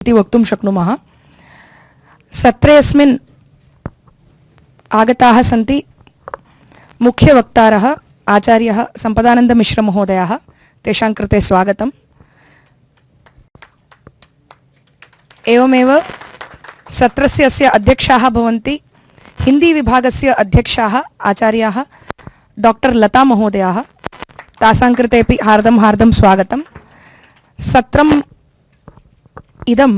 इति वक्तुं शक्नुमः। सत्रेऽस्मिन् आगताः सन्ति मुख्यवक्तारः आचार्यः सम्पदानन्दमिश्रमहोदयाः। तेषां कृते स्वागतम्। एवमेव सत्रस्य अस्य अध्यक्षाः भवन्ति हिंदी विभागस्य अध्यक्षाः आचार्याः डॉक्टर लता महोदयाः। तासां कृतेपि हार्दं स्वागतम्। सत्रम् इदं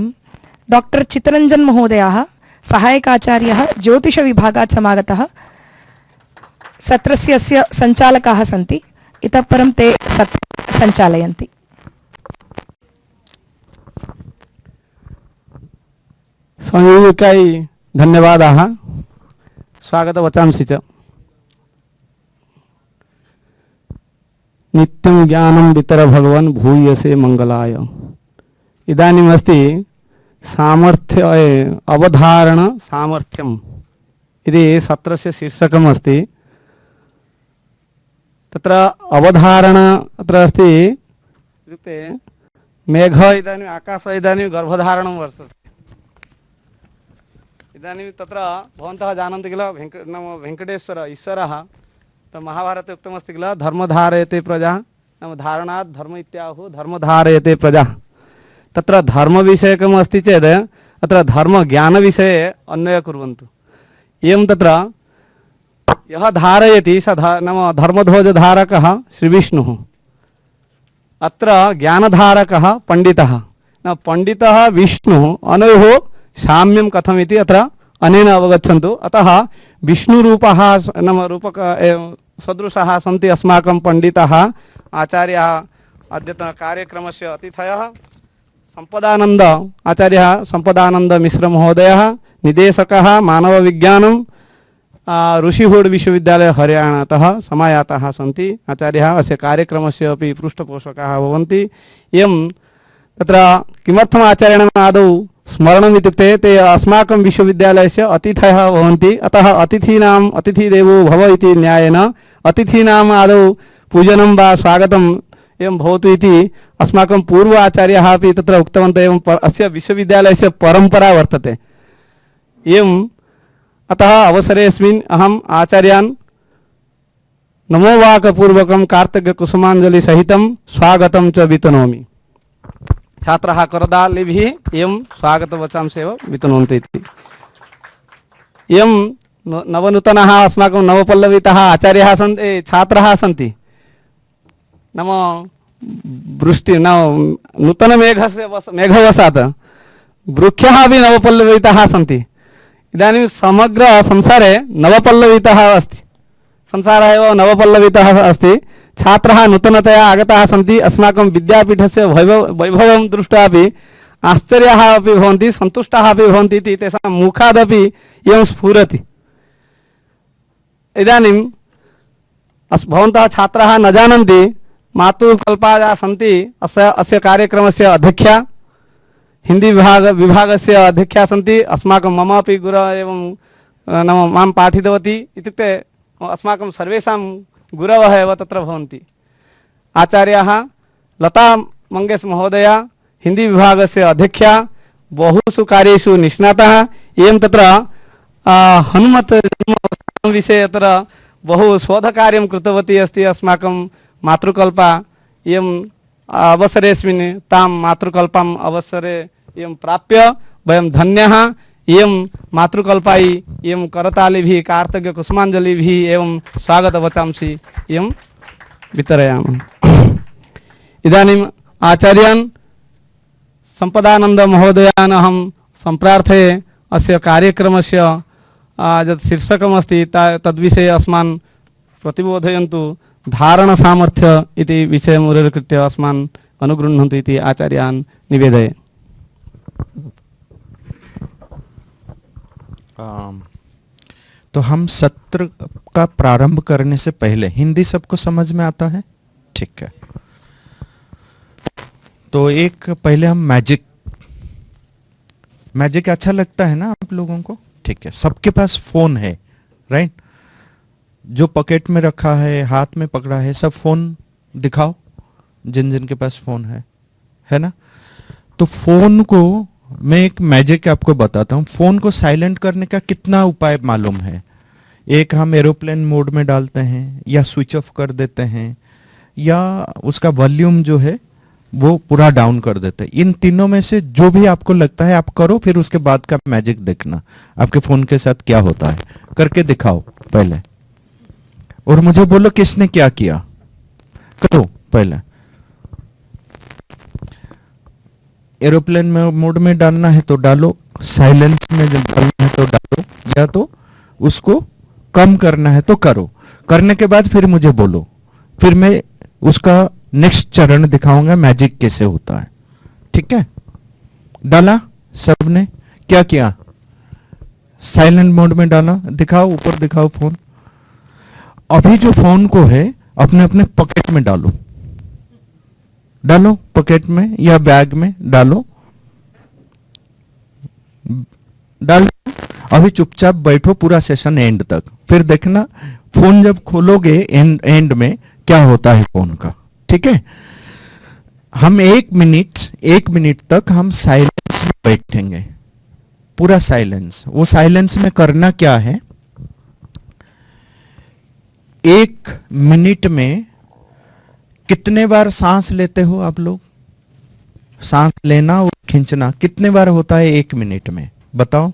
डॉक्टर चित्तरंजन महोदयाः सहायकाचार्यः ज्योतिषविभागात् समागतः सत्रस्य अस्य सञ्चालकाः सन्ति। इतः परं ते सत्रं सञ्चालयन्ति। संयोजकाय धन्यवादाः। स्वागत वचांसि च। नित्यं ज्ञानं वितर भगवन् भूयसे मंगलाय। इदानीमस्ति सामर्थ्य अवधारण सामर्थ्यम् इति सत्रस्य शीर्षकम् अस्ति। तत्र अवधारण अत्र अस्ति इत्युक्ते मेघ इदानीम् आकाश इदानीं गर्भधारणं वर्तते। इदानीं तत्र भवन्तः जानन्ति किल वेङ्कटेश्वर ईश्वरः महाभारते उक्तमस्ति किल धर्म धारयते प्रजा नाम धारणात् धर्म इत्याहुः धर्म धारयते प्रजा। तत्र धर्म विषयकम् अस्ति चेत् अत्र धर्म ज्ञान विषये अन्वय कुर्वन्तु। एवं तत्र यः धारयति स नाम धर्मध्वजधारकः श्रीविष्णुः। अत्र ज्ञानधारकः पंडितः। न पंडितः विष्णुः अनयोः साम्यं कथमिति अत्र अनेन अवगच्छन्तु। अतः विष्णुरूपः नाम रूपक सदृशः सन्ति अस्माकं पंडितः आचार्याः। अद्यतन कार्यक्रमस्य अतिथयः सम्पदानन्द आचार्यः सम्पदानन्द मिश्र महोदयः, निदेशकः मानव विज्ञानं ऋषिहूड विश्वविद्यालय हरियाणातः समायाताः सन्ति। आचार्यः अस्य कार्यक्रमस्य अपि पृष्ठपोषकाः भवन्ति। एवं तत्र किमर्थम् आचार्याणाम् आदौ स्मरणम् इत्युक्ते ते अस्माकं विश्वविद्यालयस्य अतिथयः भवन्ति। अतः अतिथीनाम् अतिथिदेवो भव इति न्यायेन अतिथीनाम् आदौ पूजनं वा स्वागतम् एवं भवतु इति अस्माकं पूर्व आचार्याः अपि तत्र उक्तवन्तः। एवं अस्य विश्वविद्यालयस्य परम्परा वर्तते। एवं अतः अवसरेऽस्मिन् अहम् आचार्यान् नमोवाकपूर्वकं कार्तज्ञकुसुमाञ्जलिसहितं स्वागतं च वितनोमि। छात्राः करतालिभिः एवं स्वागतवचांसेव वितन्वन्ति इति। एवं नवनूतनाः अस्माकं नवपल्लवितः आचार्याः सन्ति, छात्राः सन्ति। नाम वृष्टि नूतन मेघवशात् वृक्षः अपि नवपल्लवितः सन्ति। इदानीं समग्र संसारे नवपल्लवितः अस्ति। संसारः एव नवपल्लवितः अस्ति। छात्राः नूतनतया आगताः सन्ति। अस्माकं विद्यापीठस्य वैभवं दृष्ट्वा अपि आश्चर्याः अपि भवन्ति, सन्तुष्टाः अपि भवन्ति इति तेषां मुखादपि एवं स्फुरति। इदानीं भवन्तः छात्राः न जानन्ति मातुकल्पाः सन्ति अस्य कार्यक्रमस्य अध्यक्षा, हिंदी विभागस्य अध्यक्षा सन्ति। अस्माकं मम अपि गुरु एवं नाम मां पाठितवती इत्युक्ते अस्माकं सर्वेषां गुरवः एव तत्र भवन्ति। आचार्याः लता मंगेश महोदया हिंदी विभागस्य अध्यक्षा, बहुषु कार्येषु निष्णातः। एवं तत्र हनुमत् विषये अत्र बहु शोधकार्यं कृतवती अस्ति अस्माकं मातृकल्पा। एवं अवसरेऽस्मिन् तां मातृकल्पाम् अवसरे एवं प्राप्य वयं धन्याः। एवं मातृकल्पायै एवं करतालिभिः कार्तज्ञकुसुमाञ्जलिभिः एवं स्वागतवचांसि एवं वितरयामः। इदानीम् आचार्यान् सम्पदानन्द महोदयान् अहं सम्प्रार्थये अस्य कार्यक्रमस्य यत् शीर्षकमस्ति तद्विषये अस्मान् प्रतिबोधयन्तु। धारण सामर्थ्य इति विषयम् उल्लेख्य अस्मान् अनुगृह्णन्तु इति आचार्यान् निवेदये। तो हम सत्र का प्रारंभ करने से पहले हिंदी सबको समझ में आता है? ठीक है। तो एक पहले हम मैजिक अच्छा लगता है ना आप लोगों को? ठीक है। सबके पास फोन है, राइट? जो पॉकेट में रखा है, हाथ में पकड़ा है, सब फोन दिखाओ जिन जिन के पास फोन है ना? तो फोन को मैं एक मैजिक आपको बताता हूँ। फोन को साइलेंट करने का कितना उपाय मालूम है? एक हम एरोप्लेन मोड में डालते हैं, या स्विच ऑफ कर देते हैं, या उसका वॉल्यूम जो है वो पूरा डाउन कर देते हैं। इन तीनों में से जो भी आपको लगता है आप करो, फिर उसके बाद का मैजिक देखना आपके फोन के साथ क्या होता है। करके दिखाओ पहले, और मुझे बोलो किसने क्या किया। करो पहले। एरोप्लेन में मोड में डालना है तो डालो, साइलेंस में डालना है तो डालो, या तो उसको कम करना है तो करो। करने के बाद फिर मुझे बोलो, फिर मैं उसका नेक्स्ट चरण दिखाऊंगा मैजिक कैसे होता है। ठीक है? डाला सबने? क्या किया? साइलेंट मोड में डाला। दिखाओ, ऊपर दिखाओ फोन। अभी जो फोन को है अपने अपने पॉकेट में डालो। डालो पॉकेट में या बैग में डालो। डालो। अभी चुपचाप बैठो पूरा सेशन एंड तक, फिर देखना फोन जब खोलोगे एंड में क्या होता है फोन का। ठीक है? हम एक मिनट तक हम साइलेंस में बैठेंगे, पूरा साइलेंस। वो साइलेंस में करना क्या है? 1 मिनट में कितने बार सांस लेते हो आप लोग? सांस लेना और खींचना कितने बार होता है 1 मिनट में? बताओ।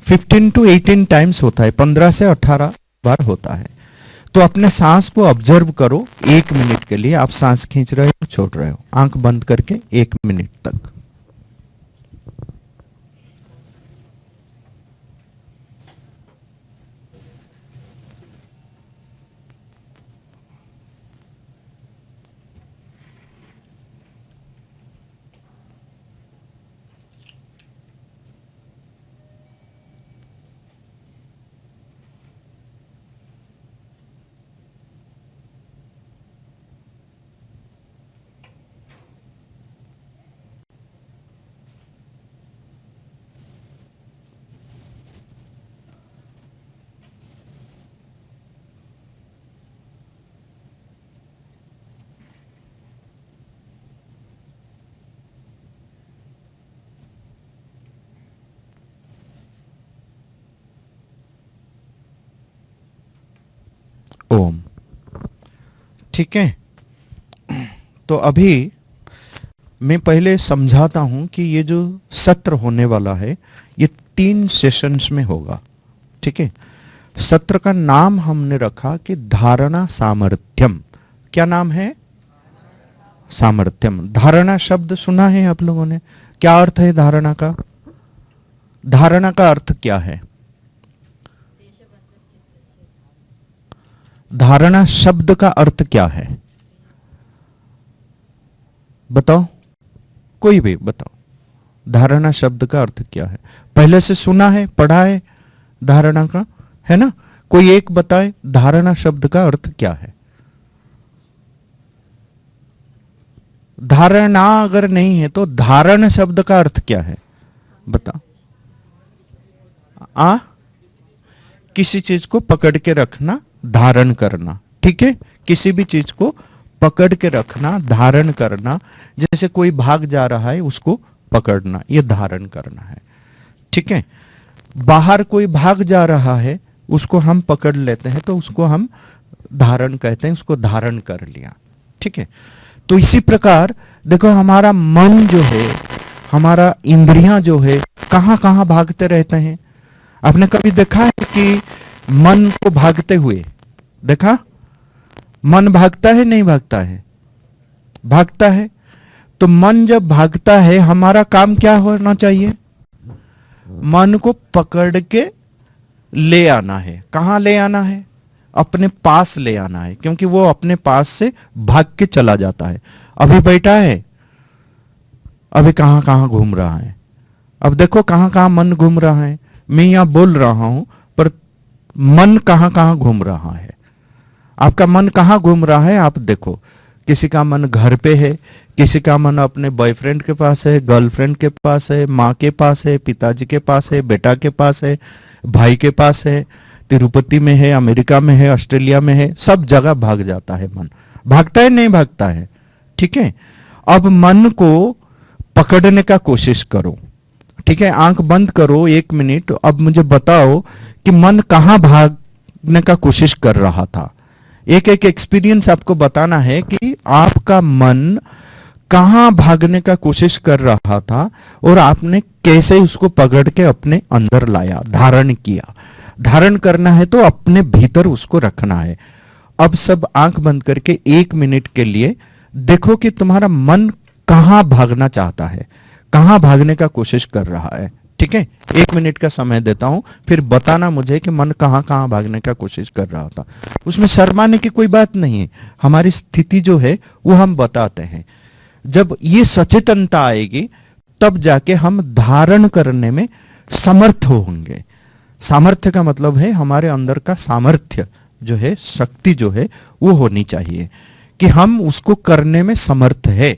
15 to 18 टाइम्स होता है, 15 से 18 बार होता है। तो अपने सांस को ऑब्जर्व करो 1 मिनट के लिए। आप सांस खींच रहे हो, छोड़ रहे हो, आंख बंद करके 1 मिनट तक। ओम। ठीक है? तो अभी मैं पहले समझाता हूं कि ये जो सत्र होने वाला है ये 3 सेशंस में होगा। ठीक है? सत्र का नाम हमने रखा कि धारणा सामर्थ्यम। क्या नाम है? सामर्थ्यम। धारणा शब्द सुना है आप लोगों ने? क्या अर्थ है धारणा का? धारणा का अर्थ क्या है? धारणा शब्द का अर्थ क्या है? बताओ, कोई भी बताओ। धारणा शब्द का अर्थ क्या है? पहले से सुना है, पढ़ा है धारणा का, है ना? कोई एक बताए धारणा शब्द का अर्थ क्या है? धारणा अगर नहीं है तो धारण शब्द का अर्थ क्या है? बताओ। किसी चीज को पकड़ के रखना, धारण करना। ठीक है? किसी भी चीज को पकड़ के रखना, धारण करना। जैसे कोई भाग जा रहा है उसको पकड़ना, ये धारण करना है। ठीक है? बाहर कोई भाग जा रहा है उसको हम पकड़ लेते हैं तो उसको हम धारण कहते हैं, उसको धारण कर लिया। ठीक है? तो इसी प्रकार देखो हमारा मन जो है, हमारा इंद्रियां जो है, कहां कहां भागते रहते हैं। आपने कभी देखा है कि मन को भागते हुए देखा? मन भागता है नहीं भागता है? भागता है। तो मन जब भागता है हमारा काम क्या होना चाहिए? मन को पकड़ के ले आना है। कहां ले आना है? अपने पास ले आना है, क्योंकि वो अपने पास से भाग के चला जाता है। अभी बैठा है, अभी कहां कहां घूम रहा है। अब देखो कहां कहां मन घूम रहा है। मैं यहां बोल रहा हूं पर मन कहां कहां घूम रहा है। आपका मन कहां घूम रहा है आप देखो। किसी का मन घर पे है, किसी का मन अपने बॉयफ्रेंड के पास है, गर्लफ्रेंड के पास है, माँ के पास है, पिताजी के पास है, बेटा के पास है, भाई के पास है, तिरुपति में है, अमेरिका में है, ऑस्ट्रेलिया में है। सब जगह भाग जाता है मन। भागता है नहीं भागता है? ठीक है? अब मन को पकड़ने का कोशिश करो। ठीक है, आंख बंद करो 1 मिनट। अब मुझे बताओ कि मन कहां भागने का कोशिश कर रहा था। एक एक एक्सपीरियंस आपको बताना है कि आपका मन कहां भागने का कोशिश कर रहा था और आपने कैसे उसको पकड़ के अपने अंदर लाया, धारण किया। धारण करना है तो अपने भीतर उसको रखना है। अब सब आंख बंद करके 1 मिनट के लिए देखो कि तुम्हारा मन कहां भागना चाहता है, कहां भागने का कोशिश कर रहा है। ठीक है, 1 मिनट का समय देता हूं, फिर बताना मुझे कि मन कहां कहां भागने का कोशिश कर रहा था। उसमें शर्माने की कोई बात नहीं है, हमारी स्थिति जो है वो हम बताते हैं। जब ये सचेतनता आएगी तब जाके हम धारण करने में समर्थ होंगे। सामर्थ्य का मतलब है हमारे अंदर का सामर्थ्य जो है, शक्ति जो है वो होनी चाहिए कि हम उसको करने में समर्थ है।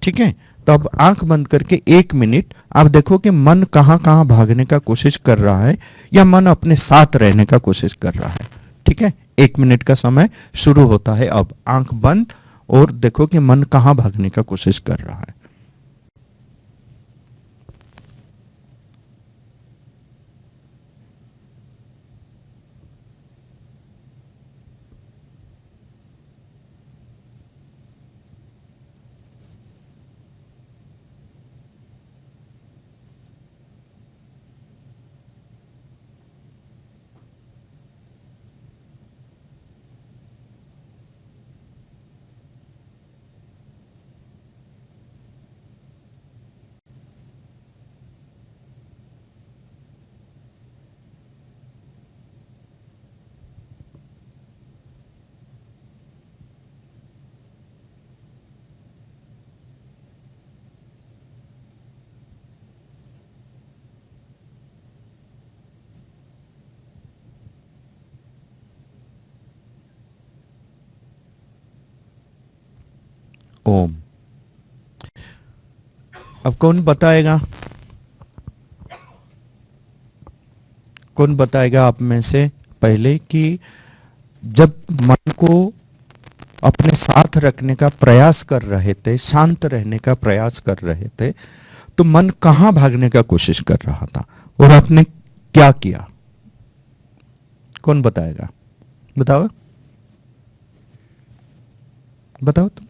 ठीक है, तो अब आंख बंद करके 1 मिनट आप देखो कि मन कहां कहां भागने का कोशिश कर रहा है या मन अपने साथ रहने का कोशिश कर रहा है। ठीक है, 1 मिनट का समय शुरू होता है। अब आंख बंद और देखो कि मन कहां भागने का कोशिश कर रहा है। ओम। अब कौन बताएगा, कौन बताएगा आप में से पहले कि जब मन को अपने साथ रखने का प्रयास कर रहे थे, शांत रहने का प्रयास कर रहे थे, तो मन कहां भागने का कोशिश कर रहा था और आपने क्या किया? कौन बताएगा? बताओ बताओ तुम।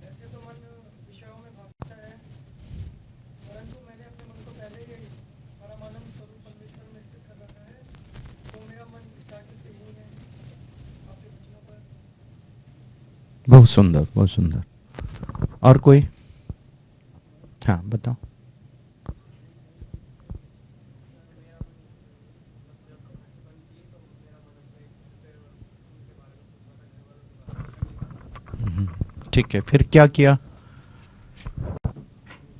ऐसे तो मन विषयों में भागता है, परंतु मैंने अपने मन को पहले ही परमानंद स्वरूप परमेश्वर में स्थित कर रखा है, तो मेरा मन स्टार्टिंग से ही है आपके वचनों पर। बहुत सुंदर, बहुत सुंदर। और कोई? हाँ बताओ। ठीक है, फिर क्या किया?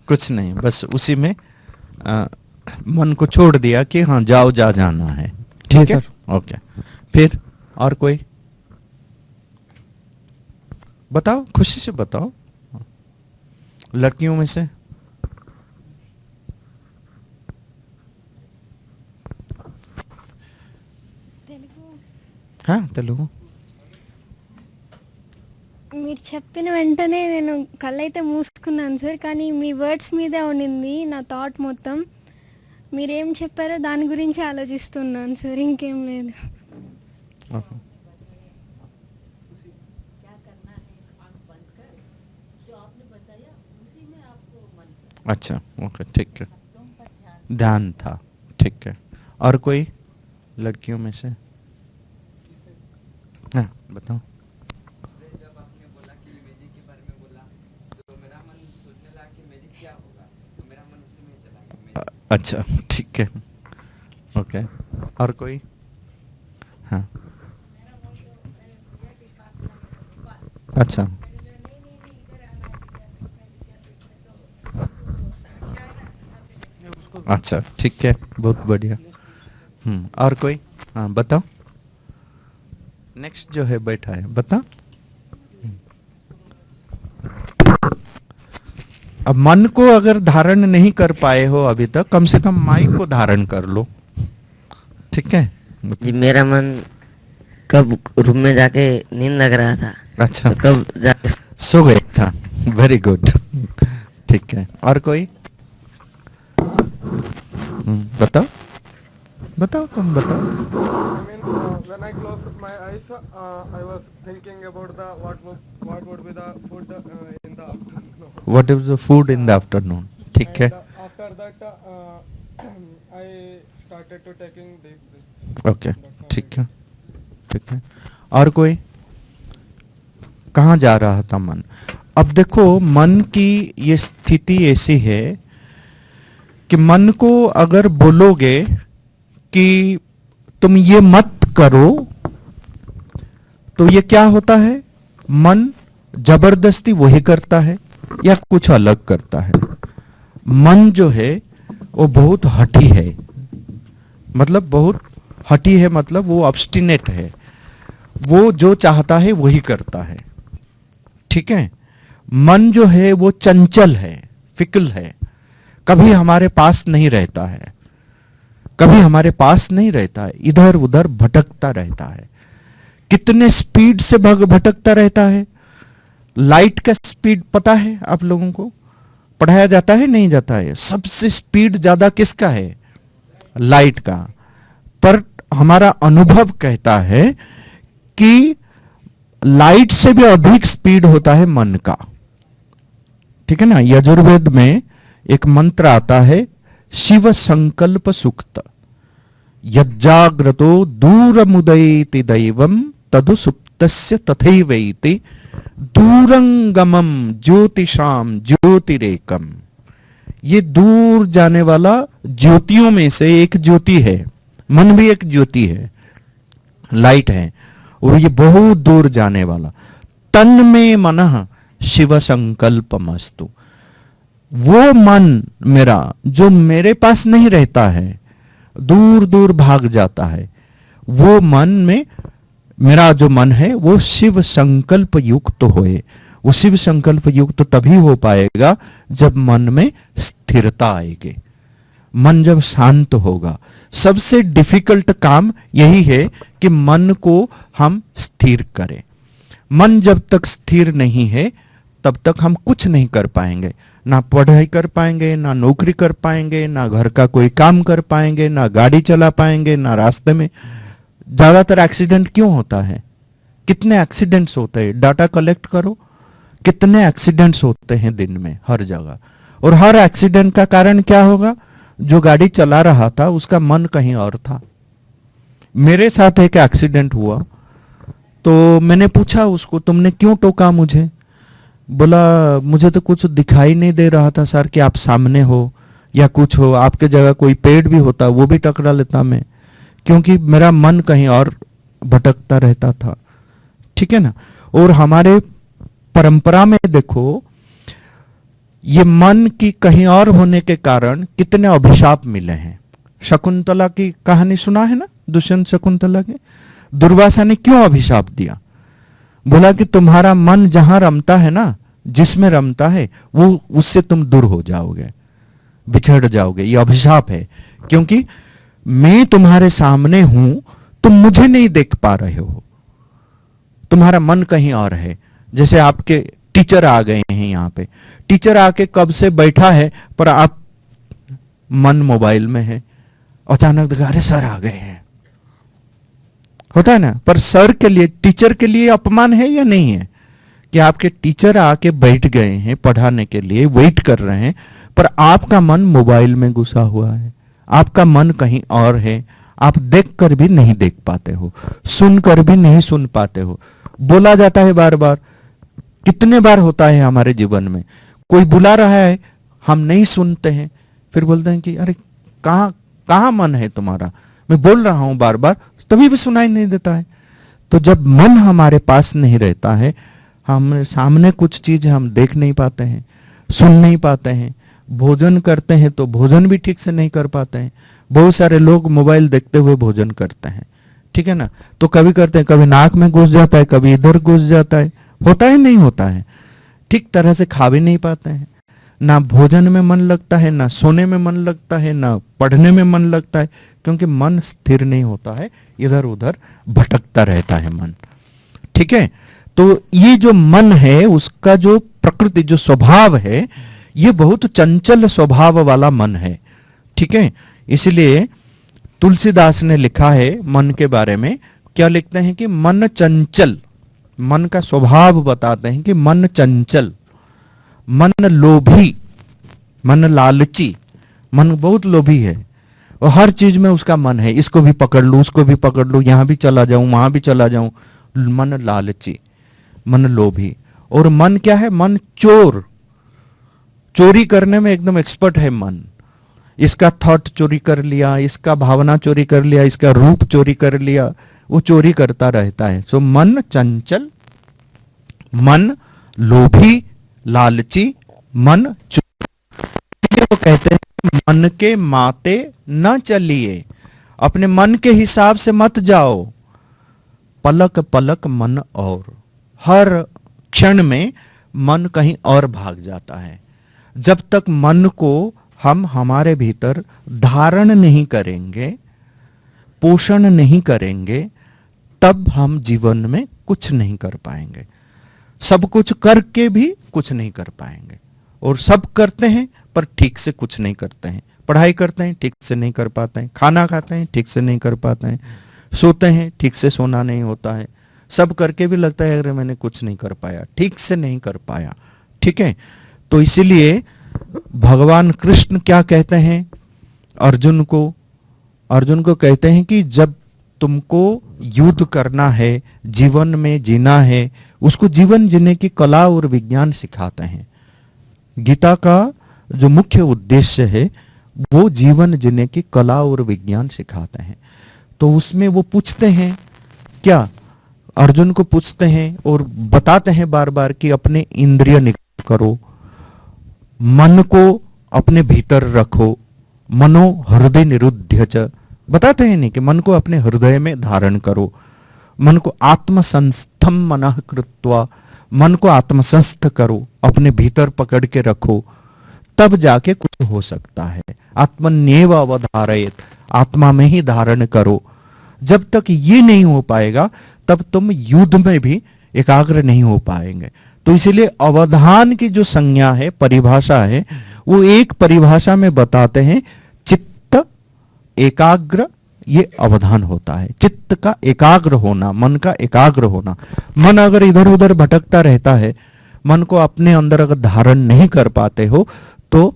कुछ नहीं, बस उसी में मन को छोड़ दिया कि हाँ जाओ, जा जाना है। ठीक है, ओके। फिर और कोई बताओ, खुशी से बताओ, लड़कियों में से। हाँ तेलुगु। మీరు చెప్పిన వెంటనే నేను కళ్ళైతే మూసుకున్నాను సార్, కానీ మీ వర్డ్స్ మీదే ఉండింది నా థాట్ మొత్తం. మీరేం చెప్పారో దాని గురించి ఆలోచిస్తున్నాను సార్, ఇంకేం లేదు. अच्छा ओके, ठीक है, ध्यान था। ठीक है, और कोई लड़कियों में से? हाँ बताओ। अच्छा ठीक है, ओके। और कोई? हाँ अच्छा अच्छा, ठीक है, बहुत बढ़िया। और कोई? हाँ बताओ। नेक्स्ट जो है बैठा है, बता। अब मन को अगर धारण नहीं कर पाए हो अभी तक, कम से कम माइक को धारण कर लो। ठीक है जी, मेरा मन कब रूम में जाके नींद लग रहा था। अच्छा, तो कब जाके सो गए था, वेरी गुड। ठीक है, और कोई? बताओ बताओ, तुम बताओ। I mean, when I closed my eyes, I was thinking about what would be the food in the afternoon. What is the food in the afternoon? ठीक है, And after that, I started to taking deep breaths. Okay, ठीक है, ठीक है। और कोई? कहाँ जा रहा था मन? अब देखो, मन की ये स्थिति ऐसी है कि मन को अगर बोलोगे कि तुम ये मत करो, तो ये क्या होता है? मन जबरदस्ती वही करता है या कुछ अलग करता है। मन जो है वो बहुत हठी है, मतलब बहुत हठी है, मतलब वो ऑब्स्टिनेट है, वो जो चाहता है वही करता है। ठीक है, मन जो है वो चंचल है, फिकल है, कभी हमारे पास नहीं रहता है, कभी हमारे पास नहीं रहता है, इधर उधर भटकता रहता है। कितने स्पीड से भटकता रहता है। लाइट का स्पीड पता है आप लोगों को? पढ़ाया जाता है नहीं जाता है? सबसे स्पीड ज्यादा किसका है? लाइट का। पर हमारा अनुभव कहता है कि लाइट से भी अधिक स्पीड होता है मन का। ठीक है ना? यजुर्वेद में एक मंत्र आता है, शिव संकल्प सुक्त, यज्जाग्रतो दूरमुदयति दैवम तदु सुप्तस्य तथैवैति दूरंगमम ज्योतिषाम ज्योतिरेकम। ये दूर जाने वाला ज्योतियों में से एक ज्योति है। मन भी एक ज्योति है, लाइट है, और ये बहुत दूर जाने वाला। तन में मनः शिव संकल्पमस्तु। वो मन मेरा जो मेरे पास नहीं रहता है, दूर दूर भाग जाता है, वो मन में मेरा जो मन है वो शिव संकल्प युक्त होए। वो शिव संकल्प युक्त तभी हो पाएगा जब मन में स्थिरता आएगी, मन जब शांत होगा। सबसे डिफिकल्ट काम यही है कि मन को हम स्थिर करें। मन जब तक स्थिर नहीं है तब तक हम कुछ नहीं कर पाएंगे, ना पढ़ाई कर पाएंगे, ना नौकरी कर पाएंगे, ना घर का कोई काम कर पाएंगे, ना गाड़ी चला पाएंगे, ना रास्ते में। ज्यादातर एक्सीडेंट क्यों होता है? कितने एक्सीडेंट्स होते हैं? डाटा कलेक्ट करो, कितने एक्सीडेंट्स होते हैं दिन में हर जगह। और हर एक्सीडेंट का कारण क्या होगा? जो गाड़ी चला रहा था उसका मन कहीं और था। मेरे साथ एक एक्सीडेंट हुआ तो मैंने पूछा उसको, तुमने क्यों टोका मुझे? बोला, मुझे तो कुछ दिखाई नहीं दे रहा था सर कि आप सामने हो या कुछ हो। आपके जगह कोई पेड़ भी होता वो भी टकरा लेता मैं, क्योंकि मेरा मन कहीं और भटकता रहता था। ठीक है ना? और हमारे परंपरा में देखो, ये मन की कहीं और होने के कारण कितने अभिशाप मिले हैं। शकुंतला की कहानी सुना है ना, दुष्यंत शकुंतला के। दुर्वासा ने क्यों अभिशाप दिया? बोला कि तुम्हारा मन जहां रमता है ना, जिसमें रमता है, वो उससे तुम दूर हो जाओगे, बिछड़ जाओगे। ये अभिशाप है, क्योंकि मैं तुम्हारे सामने हूं, तुम मुझे नहीं देख पा रहे हो, तुम्हारा मन कहीं और है। जैसे आपके टीचर आ गए हैं यहाँ पे, टीचर आके कब से बैठा है पर आप मन मोबाइल में है, अचानक देखा अरे सर आ गए हैं, होता है ना? पर सर के लिए, टीचर के लिए अपमान है या नहीं है कि आपके टीचर आके बैठ गए हैं पढ़ाने के लिए, वेट कर रहे हैं, पर आपका मन मोबाइल में घुसा हुआ है, आपका मन कहीं और है। आप देखकर भी नहीं देख पाते हो, सुनकर भी नहीं सुन पाते हो। बोला जाता है बार बार, कितने बार होता है हमारे जीवन में, कोई बुला रहा है हम नहीं सुनते हैं, फिर बोलते हैं कि अरे कहां मन है तुम्हारा, मैं बोल रहा हूं बार बार, तभी भी सुनाई नहीं देता है। तो जब मन हमारे पास नहीं रहता है, हम सामने कुछ चीज हम देख नहीं पाते हैं, सुन नहीं पाते हैं। भोजन करते हैं तो भोजन भी ठीक से नहीं कर पाते हैं। बहुत सारे लोग मोबाइल देखते हुए भोजन करते हैं, ठीक है ना? तो कभी करते हैं, कभी नाक में घुस जाता है, कभी इधर घुस जाता है, होता है नहीं होता है। ठीक तरह से खा भी नहीं पाते हैं, ना भोजन में मन लगता है, ना सोने में मन लगता है, ना पढ़ने में मन लगता है, क्योंकि मन स्थिर नहीं होता है, इधर उधर भटकता रहता है मन। ठीक है? तो ये जो मन है उसका जो प्रकृति जो स्वभाव है ये बहुत चंचल स्वभाव वाला मन है, ठीक है। इसलिए तुलसीदास ने लिखा है मन के बारे में, क्या लिखते हैं कि मन चंचल, मन का स्वभाव बताते हैं कि मन चंचल, मन लोभी, मन लालची, मन बहुत लोभी है और हर चीज में उसका मन है, इसको भी पकड़ लूं, उसको भी पकड़ लूं, यहां भी चला जाऊं, वहां भी चला जाऊं। मन लालची, मन लोभी। और मन क्या है? मन चोर, चोरी करने में एकदम एक्सपर्ट है मन। इसका थॉट चोरी कर लिया, इसका भावना चोरी कर लिया, इसका रूप चोरी कर लिया, वो चोरी करता रहता है। सो मन चंचल, मन लोभी, लालची, मन चोर। वो कहते हैं मन के माते न चलिए, अपने मन के हिसाब से मत जाओ। पलक पलक मन और, हर क्षण में मन कहीं और भाग जाता है। जब तक मन को हम हमारे भीतर धारण नहीं करेंगे, पोषण नहीं करेंगे, तब हम जीवन में कुछ नहीं कर पाएंगे। सब कुछ करके भी कुछ नहीं कर पाएंगे, और सब करते हैं पर ठीक से कुछ नहीं करते हैं। पढ़ाई करते हैं, ठीक से नहीं कर पाते हैं। खाना खाते हैं, ठीक से नहीं कर पाते हैं। सोते हैं, ठीक से सोना नहीं होता है। सब करके भी लगता है अरे मैंने कुछ नहीं कर पाया, ठीक से नहीं कर पाया, ठीक है। तो इसीलिए भगवान कृष्ण क्या कहते हैं अर्जुन को? अर्जुन को कहते हैं कि जब तुमको युद्ध करना है, जीवन में जीना है, उसको जीवन जीने की कला और विज्ञान सिखाते हैं। गीता का जो मुख्य उद्देश्य है वो जीवन जीने की कला और विज्ञान सिखाते हैं। तो उसमें वो पूछते हैं, क्या अर्जुन को पूछते हैं और बताते हैं बार बार कि अपने इंद्रिय निग्रह करो, मन को अपने भीतर रखो, मनो हृदय निरुद्ध च, बताते हैं नहीं कि मन को अपने हृदय में धारण करो, मन को आत्मसंस्थम मनः कृत्वा, मन को आत्मसंस्थ करो, अपने भीतर पकड़ के रखो, तब जाके कुछ हो सकता है। आत्मन्येव अवधारयेत, आत्मा में ही धारण करो। जब तक ये नहीं हो पाएगा तब तुम युद्ध में भी एकाग्र नहीं हो पाएंगे। तो इसीलिए अवधान की जो संज्ञा है, परिभाषा है, वो एक परिभाषा में बताते हैं चित्त एकाग्र, ये अवधान होता है। चित्त का एकाग्र होना, मन का एकाग्र होना। मन अगर इधर उधर भटकता रहता है, मन को अपने अंदर अगर धारण नहीं कर पाते हो तो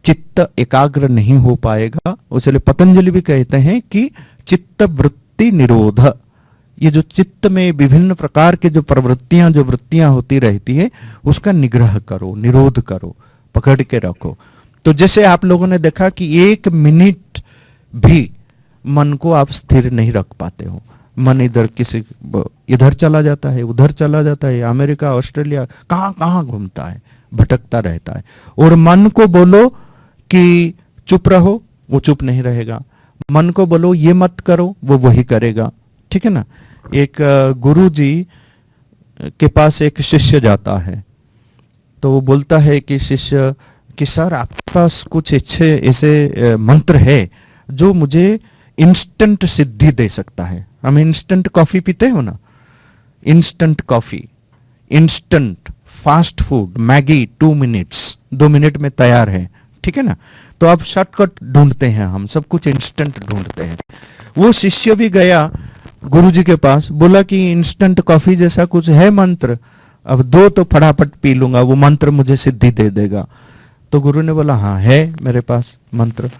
चित्त एकाग्र नहीं हो पाएगा। इसलिए पतंजलि भी कहते हैं कि चित्त वृत्ति निरोध, ये जो चित्त में विभिन्न प्रकार के जो प्रवृत्तियां जो वृत्तियां होती रहती है उसका निग्रह करो, निरोध करो, पकड़ के रखो। तो जैसे आप लोगों ने देखा कि 1 मिनट भी मन को आप स्थिर नहीं रख पाते हो। मन इधर चला जाता है, उधर चला जाता है, अमेरिका, ऑस्ट्रेलिया, कहां कहां घूमता है, भटकता रहता है। और मन को बोलो कि चुप रहो, वो चुप नहीं रहेगा। मन को बोलो ये मत करो, वो वही करेगा, ठीक है ना। एक गुरु जी के पास एक शिष्य जाता है, तो वो बोलता है कि शिष्य कि सर आपके पास कुछ अच्छे ऐसे मंत्र है जो मुझे इंस्टेंट सिद्धि दे सकता है। हम इंस्टेंट कॉफी पीते हो ना, instant coffee, instant fast food, Maggi 2 minutes, 2 minute में तैयार है, ठीक है ना। तो अब शॉर्टकट ढूंढते हैं, हम सब कुछ इंस्टेंट ढूंढते हैं। वो शिष्य भी गया गुरुजी के पास, बोला कि इंस्टेंट कॉफी जैसा कुछ है मंत्र, अब 2 तो फटाफट पी लूंगा, वो मंत्र मुझे सिद्धि दे देगा। तो गुरु ने बोला हाँ है मेरे पास मंत्र।